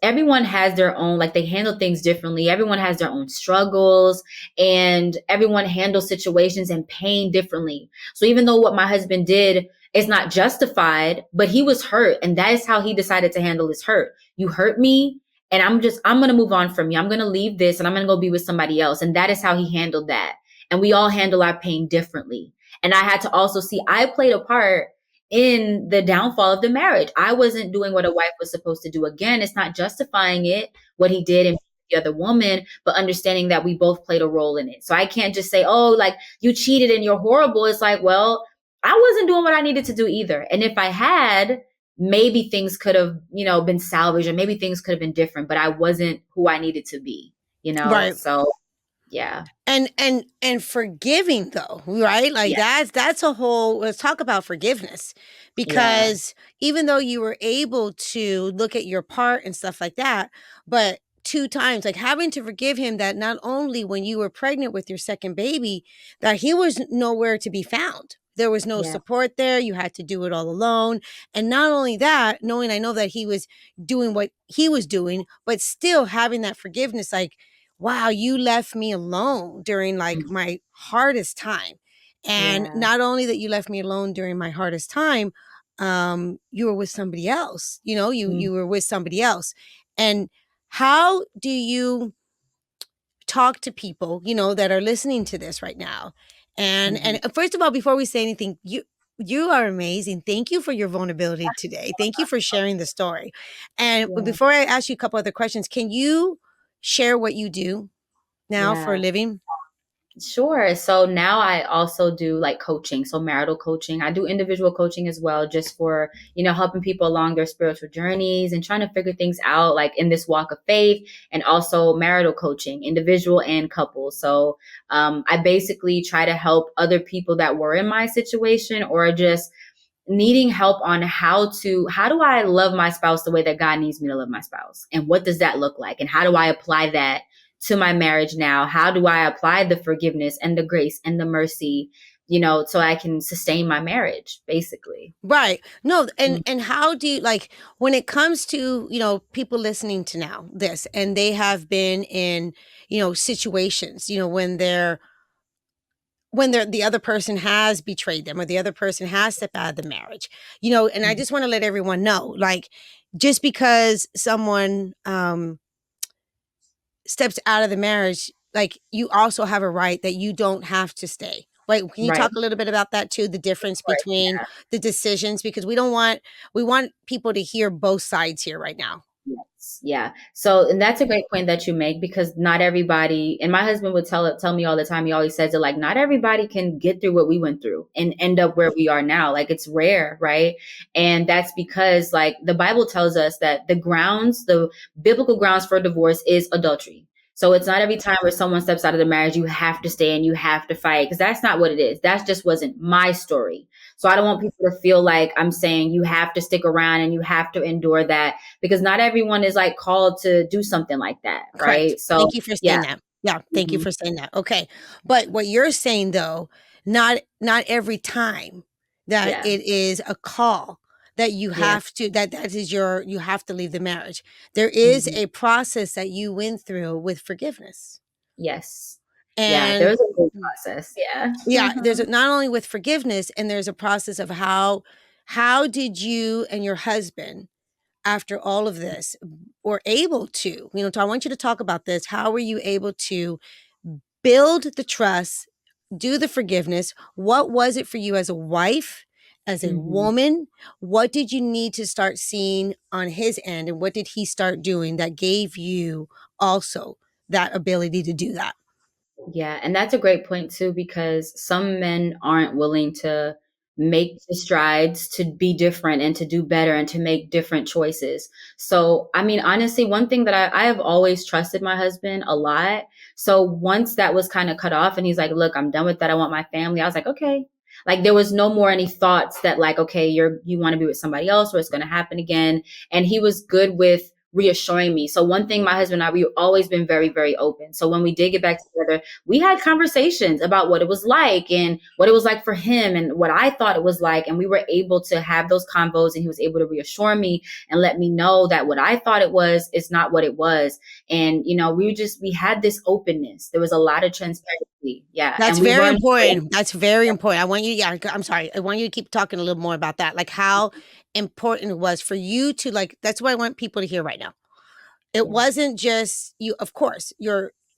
everyone has their own, like they handle things differently. Everyone has their own struggles, and everyone handles situations and pain differently. So even though what my husband did is not justified, but he was hurt, and that is how he decided to handle his hurt. You hurt me, and I'm going to move on from you. I'm going to leave this, and I'm going to go be with somebody else. And that is how he handled that. and we all handle our pain differently. And I had to also see I played a part in the downfall of the marriage. I wasn't doing what a wife was supposed to do. Again, it's not justifying it, what he did and the other woman, but understanding that we both played a role in it. So I can't just say, oh, like you cheated and you're horrible. It's like, well, I wasn't doing what I needed to do either. And if I had, maybe things could have, been salvaged, or maybe things could have been different, but I wasn't who I needed to be, Right. So yeah. And forgiving though, right? Like Yeah. that's a whole, let's talk about forgiveness, because even though you were able to look at your part and stuff like that, but 2 times, like having to forgive him that not only when you were pregnant with your second baby, that he was nowhere to be found. There was no Yeah. support there. You had to do it all alone. And not only that, knowing I know that he was doing what he was doing, but still having that forgiveness, like, wow, you left me alone during like my hardest time. And Yeah. not only that you left me alone during my hardest time, you were with somebody else, you were with somebody else. And how do you talk to people, that are listening to this right now? And first of all, before we say anything, you are amazing. Thank you for your vulnerability today. Thank you for sharing the story. And Yeah. before I ask you a couple other questions, can you share what you do now for a Yeah. living? Sure. So now I also do like coaching, so marital coaching. I do individual coaching as well, just for, helping people along their spiritual journeys and trying to figure things out, like in this walk of faith, and also marital coaching, individual and couple. So I basically try to help other people that were in my situation, or just needing help on how do I love my spouse the way that God needs me to love my spouse? And what does that look like? And how do I apply that to my marriage now? How do I apply the forgiveness and the grace and the mercy, so I can sustain my marriage, basically. Right. No, and how do you, like, when it comes to, people listening to now this, and they have been in, situations, when the other person has betrayed them, or the other person has stepped out of the marriage, and I just want to let everyone know, like, just because someone steps out of the marriage, like, you also have a right that you don't have to stay. Right? Can you Right. talk a little bit about that too? The difference Right. between the decisions, because we want people to hear both sides here right now. Yes. Yeah. So, and that's a great point that you make, because not everybody, and my husband would tell me all the time, he always says it, like, not everybody can get through what we went through and end up where we are now. Like, it's rare, right? And that's because, like, the Bible tells us that the biblical grounds for divorce is adultery. So it's not every time where someone steps out of the marriage, you have to stay and you have to fight, because that's not what it is. That just wasn't my story. So I don't want people to feel like I'm saying you have to stick around and you have to endure that, because not everyone is like called to do something like that. Correct. Right. So Thank you for yeah. saying that. Yeah, thank you Mhm. for saying that. Okay. But what you're saying though, not every time that Yeah. it is a call that you Yeah. have to, you have to leave the marriage. There is Mhm. a process that you went through with forgiveness. Yes. Yeah. And There's a whole process. Yeah. yeah, not only with forgiveness, and there's a process of how did you and your husband, after all of this, were able to, I want you to talk about this. How were you able to build the trust, do the forgiveness? What was it for you as a wife, as a Mhm. woman? What did you need to start seeing on his end? And what did he start doing that gave you also that ability to do that? Yeah, and that's a great point too, because some men aren't willing to make the strides to be different and to do better and to make different choices. So, I mean, honestly, one thing that I have always trusted my husband a lot. So once that was kind of cut off and he's like, look, I'm done with that. I want my family. I was like, okay. Like, there was no more any thoughts that, like, okay, you want to be with somebody else, or it's going to happen again. And he was good with reassuring me. So one thing, my husband and I, we've always been very, very open. So when we did get back together, we had conversations about what it was like and what it was like for him and what I thought it was like. And we were able to have those convos, and he was able to reassure me and let me know that what I thought it was is not what it was. And, we had this openness. There was a lot of transparency. Yeah. That's And we very weren't afraid. important. That's very important. I want you, yeah, I'm sorry. I want you to keep talking a little more about that. Like how important it was for you to, like, that's what I want people to hear right now. It Yeah. wasn't just you, of course,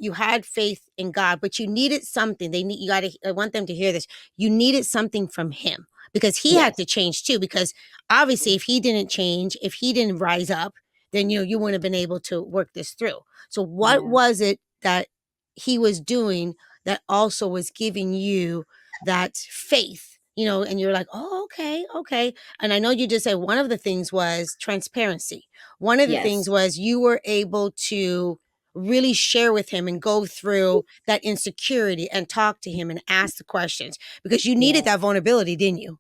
you had faith in God, but you needed something. I want them to hear this. You needed something from him because he had Yes. to change too, because obviously if he didn't change, if he didn't rise up, then you wouldn't have been able to work this through. So what Yeah. was it that he was doing that also was giving you that faith, and you're like, oh, okay. And I know you just said one of the things was transparency. One of the things Yes. was you were able to really share with him and go through that insecurity and talk to him and ask the questions because you needed that vulnerability, didn't you?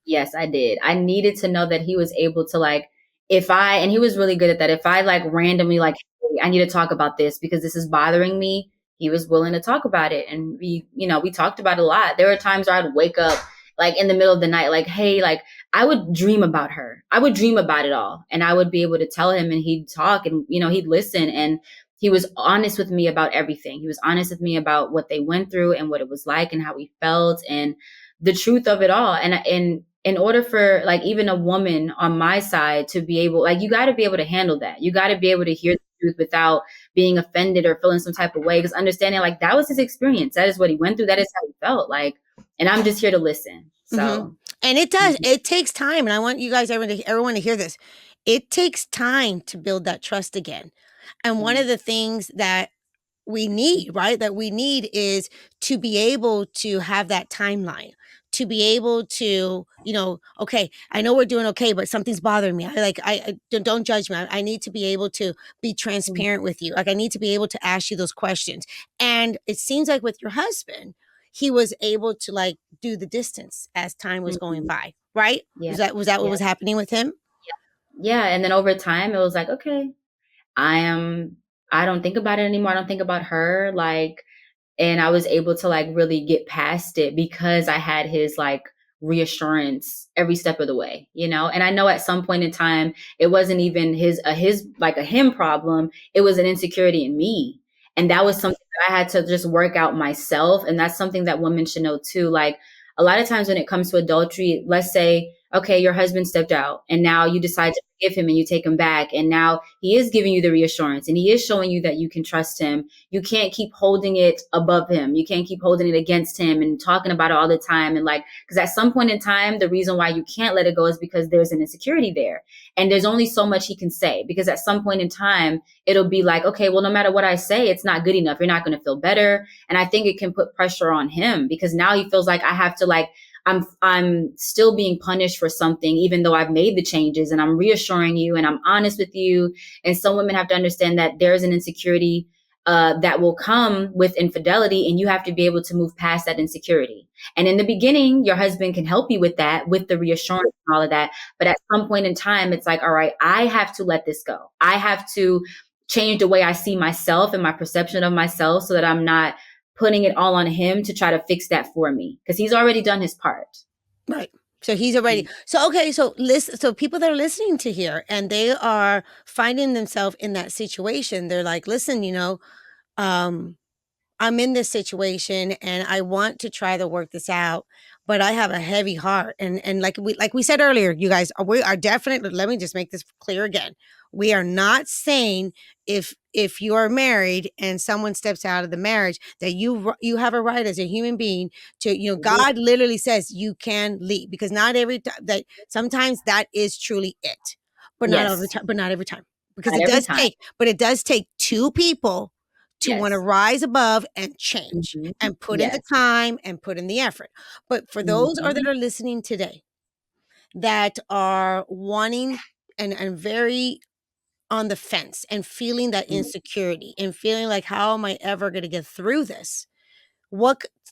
Yes, I did. I needed to know that he was able to like, and he was really good at that. If I like randomly like, hey, I need to talk about this because this is bothering me, he was willing to talk about it. And we talked about it a lot. There were times where I'd wake up like in the middle of the night, like, hey, like I would dream about her. I would dream about it all. And I would be able to tell him and he'd talk and, he'd listen. And he was honest with me about everything. He was honest with me about what they went through and what it was like and how he felt and the truth of it all. And in order for like even a woman on my side to be able, like, you got to be able to handle that. You got to be able to hear the truth without being offended or feeling some type of way. Because understanding like that was his experience. That is what he went through. That is how he felt like. And I'm just here to listen. So, and it does. It takes time. And I want you guys, everyone to hear this. It takes time to build that trust again. And one of the things that we need, right? That we need is to be able to have that timeline, to be able to, okay, I know we're doing okay, but something's bothering me. I don't judge me. I need to be able to be transparent with you. Like I need to be able to ask you those questions. And it seems like with your husband, he was able to like do the distance as time was going by, right? Yeah. Was that what was happening with him? Yeah. And then over time, it was like, okay, I don't think about it anymore. I don't think about her. Like, and I was able to like really get past it because I had his like reassurance every step of the way, and I know at some point in time, it wasn't even his like a him problem. It was an insecurity in me. And that was something that I had to just work out myself. And that's something that women should know too. Like a lot of times when it comes to adultery, let's say, okay, your husband stepped out and now you decide to forgive him and you take him back. And now he is giving you the reassurance and he is showing you that you can trust him. You can't keep holding it above him. You can't keep holding it against him and talking about it all the time. And like, because at some point in time, the reason why you can't let it go is because there's an insecurity there. And there's only so much he can say, because at some point in time, it'll be like, okay, well, no matter what I say, it's not good enough. You're not going to feel better. And I think it can put pressure on him because now he feels like I have to like, I'm still being punished for something, even though I've made the changes and I'm reassuring you and I'm honest with you. And some women have to understand that there's an insecurity that will come with infidelity, and you have to be able to move past that insecurity. And in the beginning, your husband can help you with that, with the reassurance and all of that. But at some point in time, it's like, all right, I have to let this go. I have to change the way I see myself and my perception of myself so that I'm not putting it all on him to try to fix that for me, because he's already done his part. Right. So he's already, so, okay. So so people that are listening to here and they are finding themselves in that situation, they're like, listen, I'm in this situation and I want to try to work this out, but I have a heavy heart. And like we said earlier, you guys, we are definitely, let me just make this clear again. We are not saying if you are married and someone steps out of the marriage that you have a right as a human being to, God literally says you can leave, because not every time that sometimes that is truly it, but not every time, because it does take two people to want to rise above and change and put in the time and put in the effort. But for those that are listening today that are wanting and very on the fence and feeling that insecurity and feeling like, how am I ever going to get through this?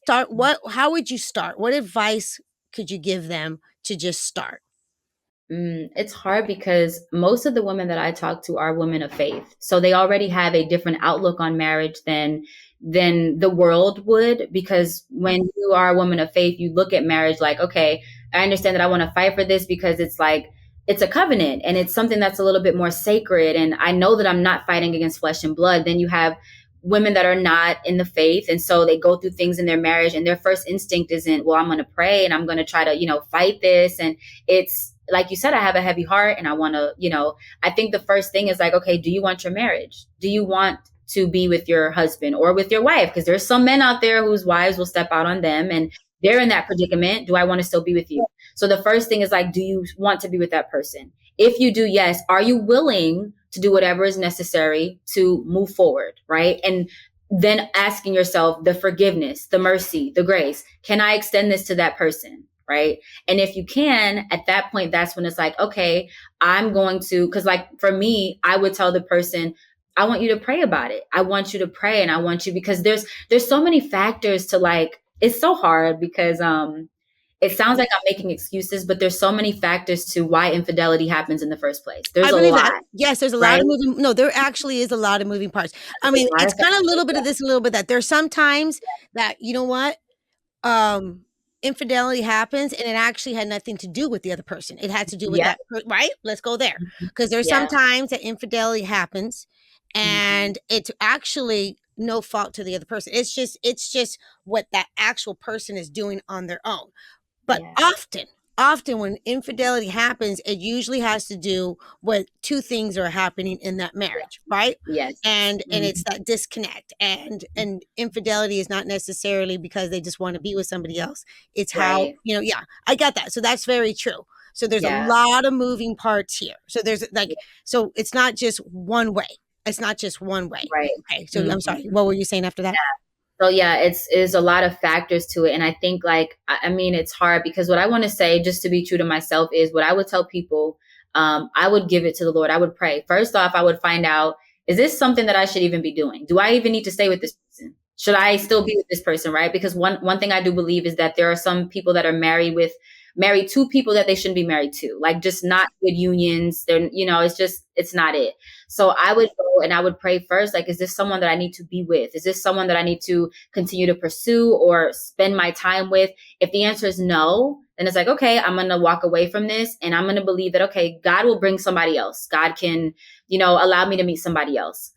How would you start? What advice could you give them to just start? It's hard because most of the women that I talk to are women of faith. So they already have a different outlook on marriage than the world would, because when you are a woman of faith, you look at marriage like, okay, I understand that I want to fight for this because it's like, it's a covenant and it's something that's a little bit more sacred. And I know that I'm not fighting against flesh and blood. Then you have women that are not in the faith. And so they go through things in their marriage and their first instinct isn't, well, I'm going to pray and I'm going to try to, fight this. And it's, like you said, I have a heavy heart and I want to, I think the first thing is like, okay, do you want your marriage? Do you want to be with your husband or with your wife? Because there's some men out there whose wives will step out on them and they're in that predicament. Do I want to still be with you? So the first thing is like, do you want to be with that person? If you do, yes, are you willing to do whatever is necessary to move forward, right? And then asking yourself the forgiveness, the mercy, the grace. Can I extend this to that person? Right. And if you can, at that point, that's when it's like, okay, I'm going to, because like for me, I would tell the person, I want you to pray about it. I want you to pray and I want you, because there's so many factors to like, it's so hard because it sounds like I'm making excuses, but there's so many factors to why infidelity happens in the first place. There's a lot. Yes, there's a lot of moving. No, there actually is a lot of moving parts. I mean, it's kind of a little bit of this, a little bit of that. There's some times that, you know what? Infidelity happens and it actually had nothing to do with the other person. It had to do with that, right? Let's go there. Because there's sometimes that infidelity happens and it's actually no fault to the other person. It's just what that actual person is doing on their own. But often when infidelity happens, it usually has to do with two things are happening in that marriage, right? Yes. And it's that disconnect. And infidelity is not necessarily because they just want to be with somebody else. It's how, I got that. So that's very true. So there's a lot of moving parts here. So there's like, so it's not just one way. It's not just one way. Right. Okay. So I'm sorry. What were you saying after that? Yeah. So it's a lot of factors to it. And I think like, I mean, it's hard because what I want to say, just to be true to myself, is what I would tell people. I would give it to the Lord. I would pray. First off, I would find out, is this something that I should even be doing? Do I even need to stay with this person? Should I still be with this person? Right. Because one thing I do believe is that there are some people that are married to people that they shouldn't be married to, like just not good unions. They're, it's not it. So I would go and I would pray first, like, is this someone that I need to be with? Is this someone that I need to continue to pursue or spend my time with? If the answer is no, then it's like, okay, I'm going to walk away from this and I'm going to believe that, okay, God will bring somebody else. God can, allow me to meet somebody else.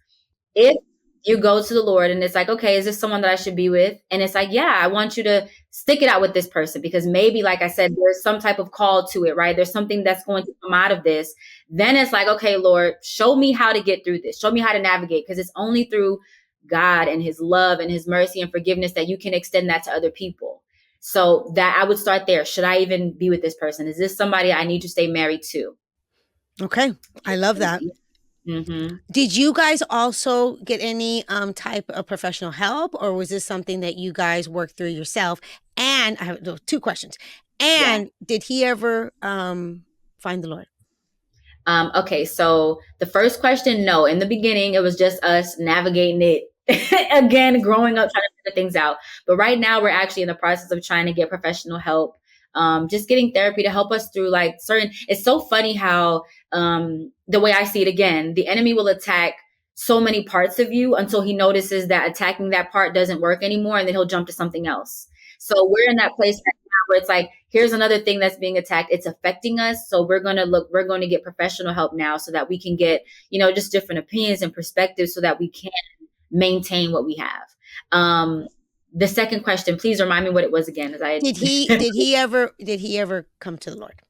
If you go to the Lord and it's like, okay, is this someone that I should be with? And it's like, yeah, I want you to stick it out with this person because maybe, like I said, there's some type of call to it, right? There's something that's going to come out of this. Then it's like, okay, Lord, show me how to get through this. Show me how to navigate, because it's only through God and his love and his mercy and forgiveness that you can extend that to other people. So that I would start there. Should I even be with this person? Is this somebody I need to stay married to? Okay. I love that. Mm-hmm. Did you guys also get any type of professional help, or was this something that you guys worked through yourself? And I have two questions. And did he ever find the Lord? Okay, so the first question, no. In the beginning, it was just us navigating it. Again, growing up, trying to figure things out. But right now, we're actually in the process of trying to get professional help. Just getting therapy to help us through like it's so funny how the way I see it, again, the enemy will attack so many parts of you until he notices that attacking that part doesn't work anymore. And then he'll jump to something else. So we're in that place right now where it's like, here's another thing that's being attacked. It's affecting us. So we're going to get professional help now so that we can get, just different opinions and perspectives so that we can maintain what we have. The second question, please remind me what it was again. Did he ever come to the Lord?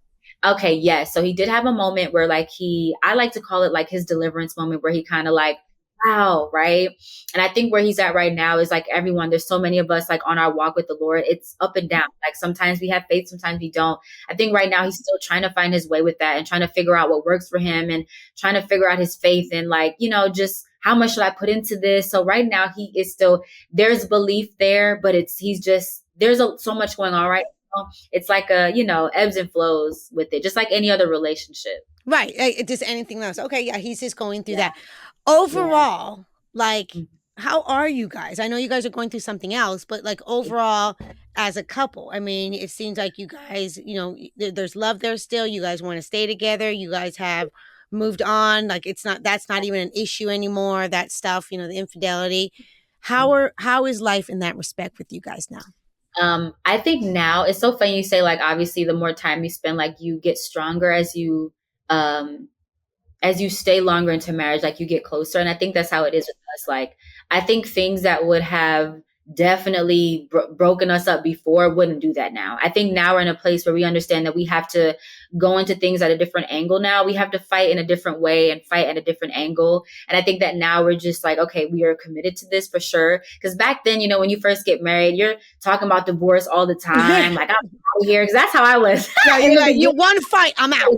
Okay, yes. So he did have a moment where I like to call it like his deliverance moment, where he kind of like, wow, right? And I think where he's at right now is like everyone, there's so many of us like on our walk with the Lord, it's up and down. Like sometimes we have faith, sometimes we don't. I think right now he's still trying to find his way with that and trying to figure out what works for him and trying to figure out his faith and like, just how much should I put into this? So right now he is still, there's belief there, but there's so much going on right now. It's like ebbs and flows with it, just like any other relationship. Right. Just anything else. Okay. Yeah. He's just going through that. Overall, like, how are you guys? I know you guys are going through something else, but like overall as a couple, I mean, it seems like you guys, there's love there still. You guys want to stay together. You guys have moved on. Like that's not even an issue anymore. That stuff, the infidelity. How is life in that respect with you guys now? I think now it's so funny you say, like, obviously the more time you spend, like you get stronger as you stay longer into marriage, like you get closer. And I think that's how it is with us. Like, I think things that would have definitely broken us up before wouldn't do that now. I think now we're in a place where we understand that we have to go into things at a different angle now. We have to fight in a different way and fight at a different angle. And I think that now we're just like, okay, we are committed to this for sure. Because back then, you know, when you first get married, you're talking about divorce all the time. Like, I'm out of here. Because that's how I was. Yeah, you're like, you want to fight, I'm out.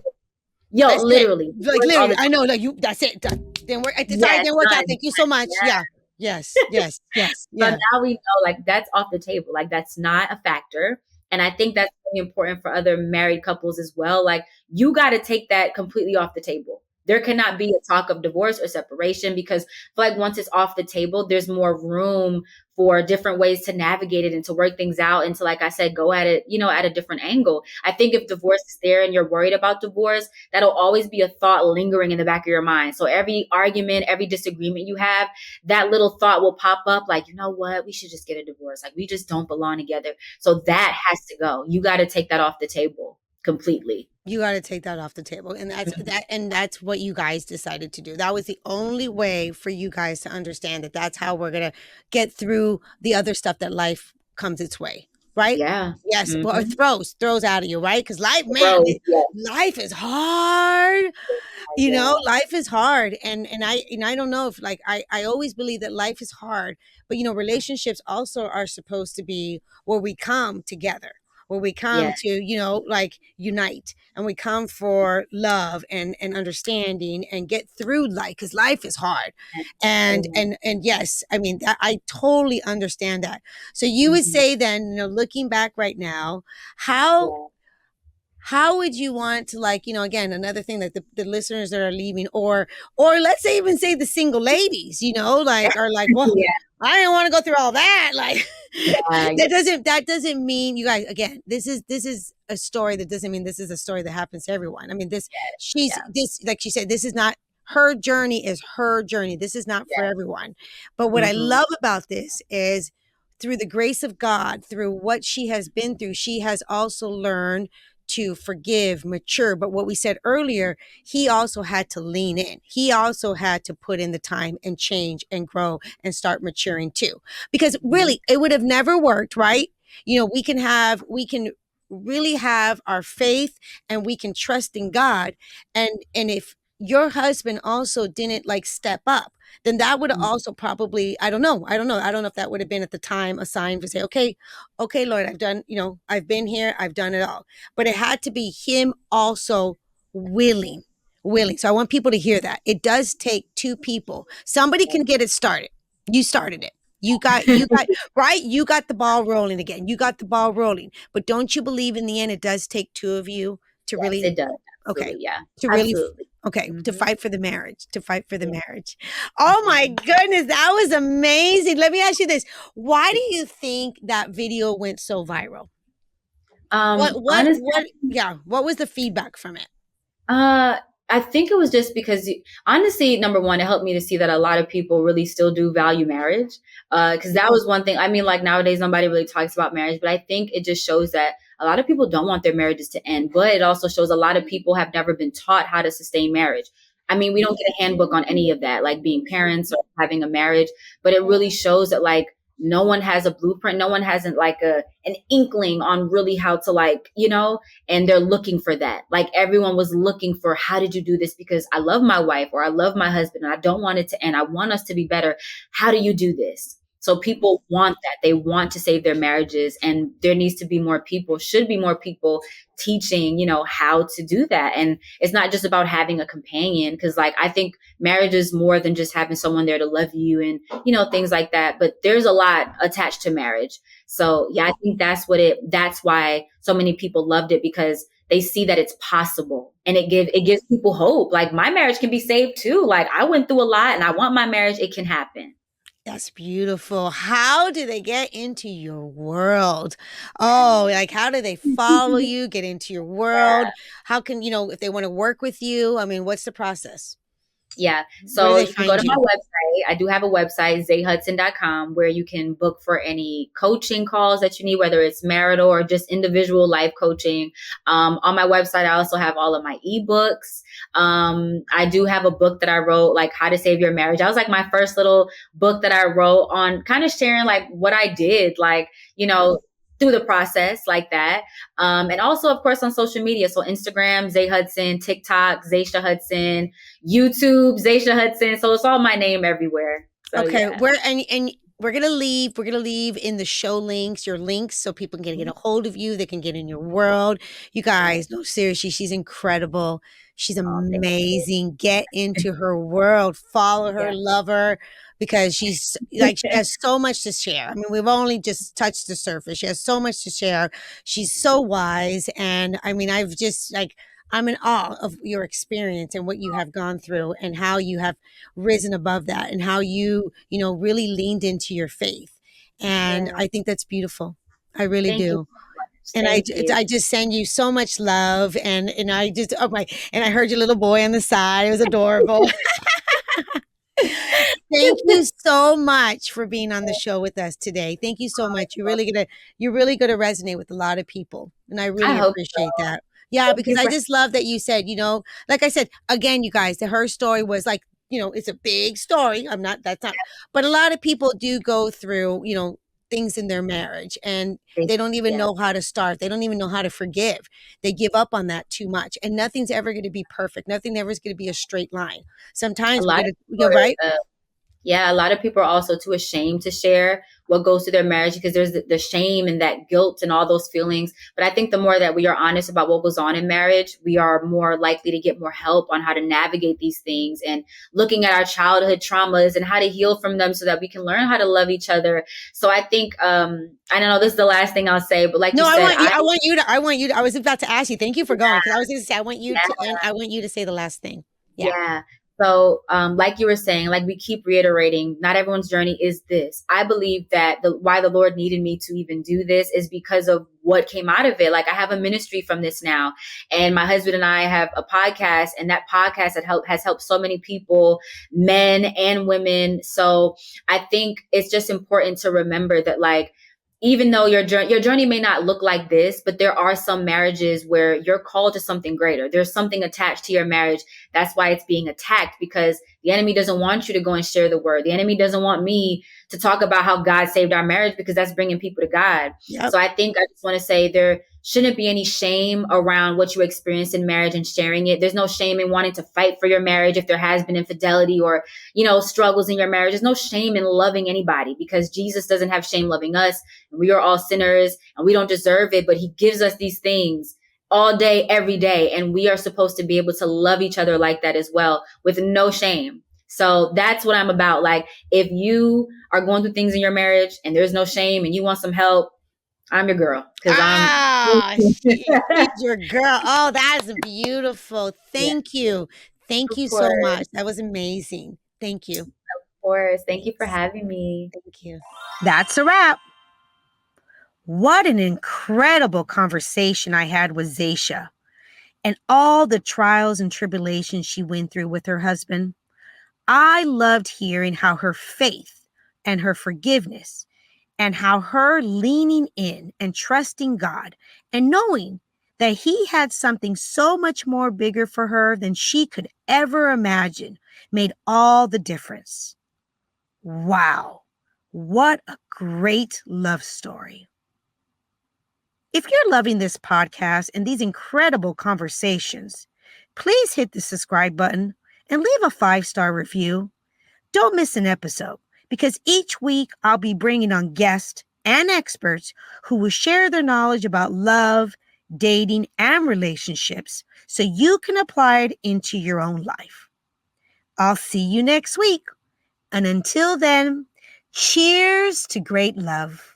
Yo, That's literally. Like literally, I know, like that's it. Done. Didn't work. Decided didn't work out. Thank you so much. Yeah. Yes. Yes. Yes. So Yeah. now we know, like, that's off the table. Like, that's not a factor. And I think that's really important for other married couples as well. Like, you got to take that completely off the table. There cannot be a talk of divorce or separation, because I feel like once it's off the table, there's more room for different ways to navigate it and to work things out and to, like I said, go at it, you know, at a different angle. I think if divorce is there and you're worried about divorce, that'll always be a thought lingering in the back of your mind. So every argument, every disagreement you have, that little thought will pop up like, you know what, we should just get a divorce. Like, we just don't belong together. So that has to go. You got to take that off the table completely. You got to take that off the table. And that's what you guys decided to do. That was the only way for you guys to understand that that's how we're going to get through the other stuff that life comes its way. Right? Yeah. Yes. Well, it throws out of you, right? Because life, life is hard. You know, life is hard. And I don't know if, like, I always believe that life is hard, but you know, relationships also are supposed to be where we come together, where we come to, you know, like unite, and we come for love and understanding and get through life, because life is hard. And yes, I mean, I totally understand that. So you would say then, you know, looking back right now, how would you want to, like, you know, again, another thing that the listeners that are leaving, or let's say even say the single ladies, you know, like, are like, well, I didn't want to go through all that. Like, that doesn't mean, you guys, again, this is a story that doesn't mean this is a story that happens to everyone. I mean, this, like she said, this is not, her journey is her journey. This is not for everyone. But what I love about this is, through the grace of God, through what she has been through, she has also learned to forgive, mature. But what we said earlier, he also had to lean in. He also had to put in the time and change and grow and start maturing too. Because really, it would have never worked, right? You know, we can really have our faith, and we can trust in God. And if your husband also didn't, like, step up, then that would have also probably, I don't know if that would have been at the time a sign to say, okay, Lord, I've done, you know, I've been here, I've done it all. But it had to be him also willing. So I want people to hear that. It does take two people. Somebody can get it started. You started it. You got right. You got the ball rolling again. You got the ball rolling. But don't you believe in the end, it does take two of you to really, it does. Okay. Yeah. To really, okay. To fight for the marriage, marriage. Oh my goodness. That was amazing. Let me ask you this. Why do you think that video went so viral? What was the feedback from it? I think it was just because, honestly, number one, it helped me to see that a lot of people really still do value marriage. Because that was one thing. I mean, like, nowadays, nobody really talks about marriage, but I think it just shows that a lot of people don't want their marriages to end. But it also shows a lot of people have never been taught how to sustain marriage. I mean, we don't get a handbook on any of that, like being parents or having a marriage, but it really shows that, like, no one has a blueprint. No one hasn't, like, an inkling on really how to, like, you know, and they're looking for that. Like, everyone was looking for, how did you do this? Because I love my wife, or I love my husband, and I don't want it to end. I want us to be better. How do you do this? So people want that. They want to save their marriages, and there needs to be more people, should be more people teaching, you know, how to do that. And it's not just about having a companion, because, like, I think marriage is more than just having someone there to love you and, you know, things like that. But there's a lot attached to marriage. So yeah, I think that's why so many people loved it, because they see that it's possible, and it gives people hope. Like, my marriage can be saved too. Like, I went through a lot, and I want my marriage. It can happen. That's beautiful. How do they get into your world? Oh, like, how do they follow you, get into your world? How can, you know, if they want to work with you? I mean, what's the process? Yeah. Where do So they you can go find to my you? website. I do have a website, zahudson.com, where you can book for any coaching calls that you need, whether it's marital or just individual life coaching. On my website, I also have all of my ebooks. I do have a book that I wrote, like How to Save Your Marriage. That was like my first little book that I wrote on kind of sharing like what I did, like, through the process like that. And also, of course, on social media. So Instagram, Zay Hudson, TikTok, Zaesha Hudson, YouTube, Zaesha Hudson. So it's all my name everywhere. So Okay, yeah. and we're gonna leave in the show links, your links, so people can get a hold of you, they can get in your world. You guys, no, seriously, she's incredible. She's Oh, thank you. amazing. Get into her world, follow her, Yeah. love her, because she's like she has so much to share. I mean, we've only just touched the surface. She has so much to share. She's so wise, and I mean, I've just like I'm in awe of your experience and what you have gone through and how you have risen above that and how really leaned into your faith. And Yeah. I think that's beautiful. I really Thank you do. so much. And Thank you. I just send you so much love. And I just, oh my, and I heard your little boy on the side. It was adorable. Thank you so much for being on the show with us today. Thank you so much. You're really gonna resonate with a lot of people. And I I really hope appreciate so. that. Yeah, Thank because you I for just love that you said, like I said, again, you guys, her story was like, it's a big story. That's not, but a lot of people do go through, things in their marriage and this. they don't even Yeah. know how to start. They don't even know how to forgive. They give up on that too much. And nothing's ever going to be perfect. Nothing ever is going to be a straight line. A Sometimes we're lot going of to, people right? Yeah, a lot of people are also too ashamed to share what goes through their marriage because there's the shame and that guilt and all those feelings. But I think the more that we are honest about what goes on in marriage, we are more likely to get more help on how to navigate these things and looking at our childhood traumas and how to heal from them so that we can learn how to love each other. So I think, I don't know, this is the last thing I'll say, but like No, you I said, want you. I want you to. I was about to ask you. Thank you for going because I was going to say I want you to. yeah. And I want you to say the last thing. Yeah. Yeah. So, like you were saying, like we keep reiterating, not everyone's journey is this. I believe that why the Lord needed me to even do this is because of what came out of it. Like I have a ministry from this now, and my husband and I have a podcast, and that podcast has helped so many people, men and women. So I think it's just important to remember that, like, even though your journey may not look like this, but there are some marriages where you're called to something greater. There's something attached to your marriage. That's why it's being attacked, because the enemy doesn't want you to go and share the word. The enemy doesn't want me to talk about how God saved our marriage, because that's bringing people to God. Yep. So I think I just want to say there shouldn't be any shame around what you experienced in marriage and sharing it. There's no shame in wanting to fight for your marriage if there has been infidelity or, struggles in your marriage. There's no shame in loving anybody, because Jesus doesn't have shame loving us. We are all sinners and we don't deserve it, but he gives us these things all day, every day. And we are supposed to be able to love each other like that as well, with no shame. So that's what I'm about. Like, if you are going through things in your marriage and there's no shame and you want some help, I'm your girl. She's your girl. Oh, that's beautiful. Yeah, Thank you. Thank of you so course. much. That was amazing. Thank you. Of course. Thank you for Thanks. having me. Thank you. That's a wrap. What an incredible conversation I had with Zaesha and all the trials and tribulations she went through with her husband. I loved hearing how her faith and her forgiveness and how her leaning in and trusting God and knowing that he had something so much more bigger for her than she could ever imagine made all the difference. Wow, what a great love story. If you're loving this podcast and these incredible conversations, please hit the subscribe button and leave a 5-star review. Don't miss an episode, because each week I'll be bringing on guests and experts who will share their knowledge about love, dating, and relationships so you can apply it into your own life. I'll see you next week. And until then, cheers to great love.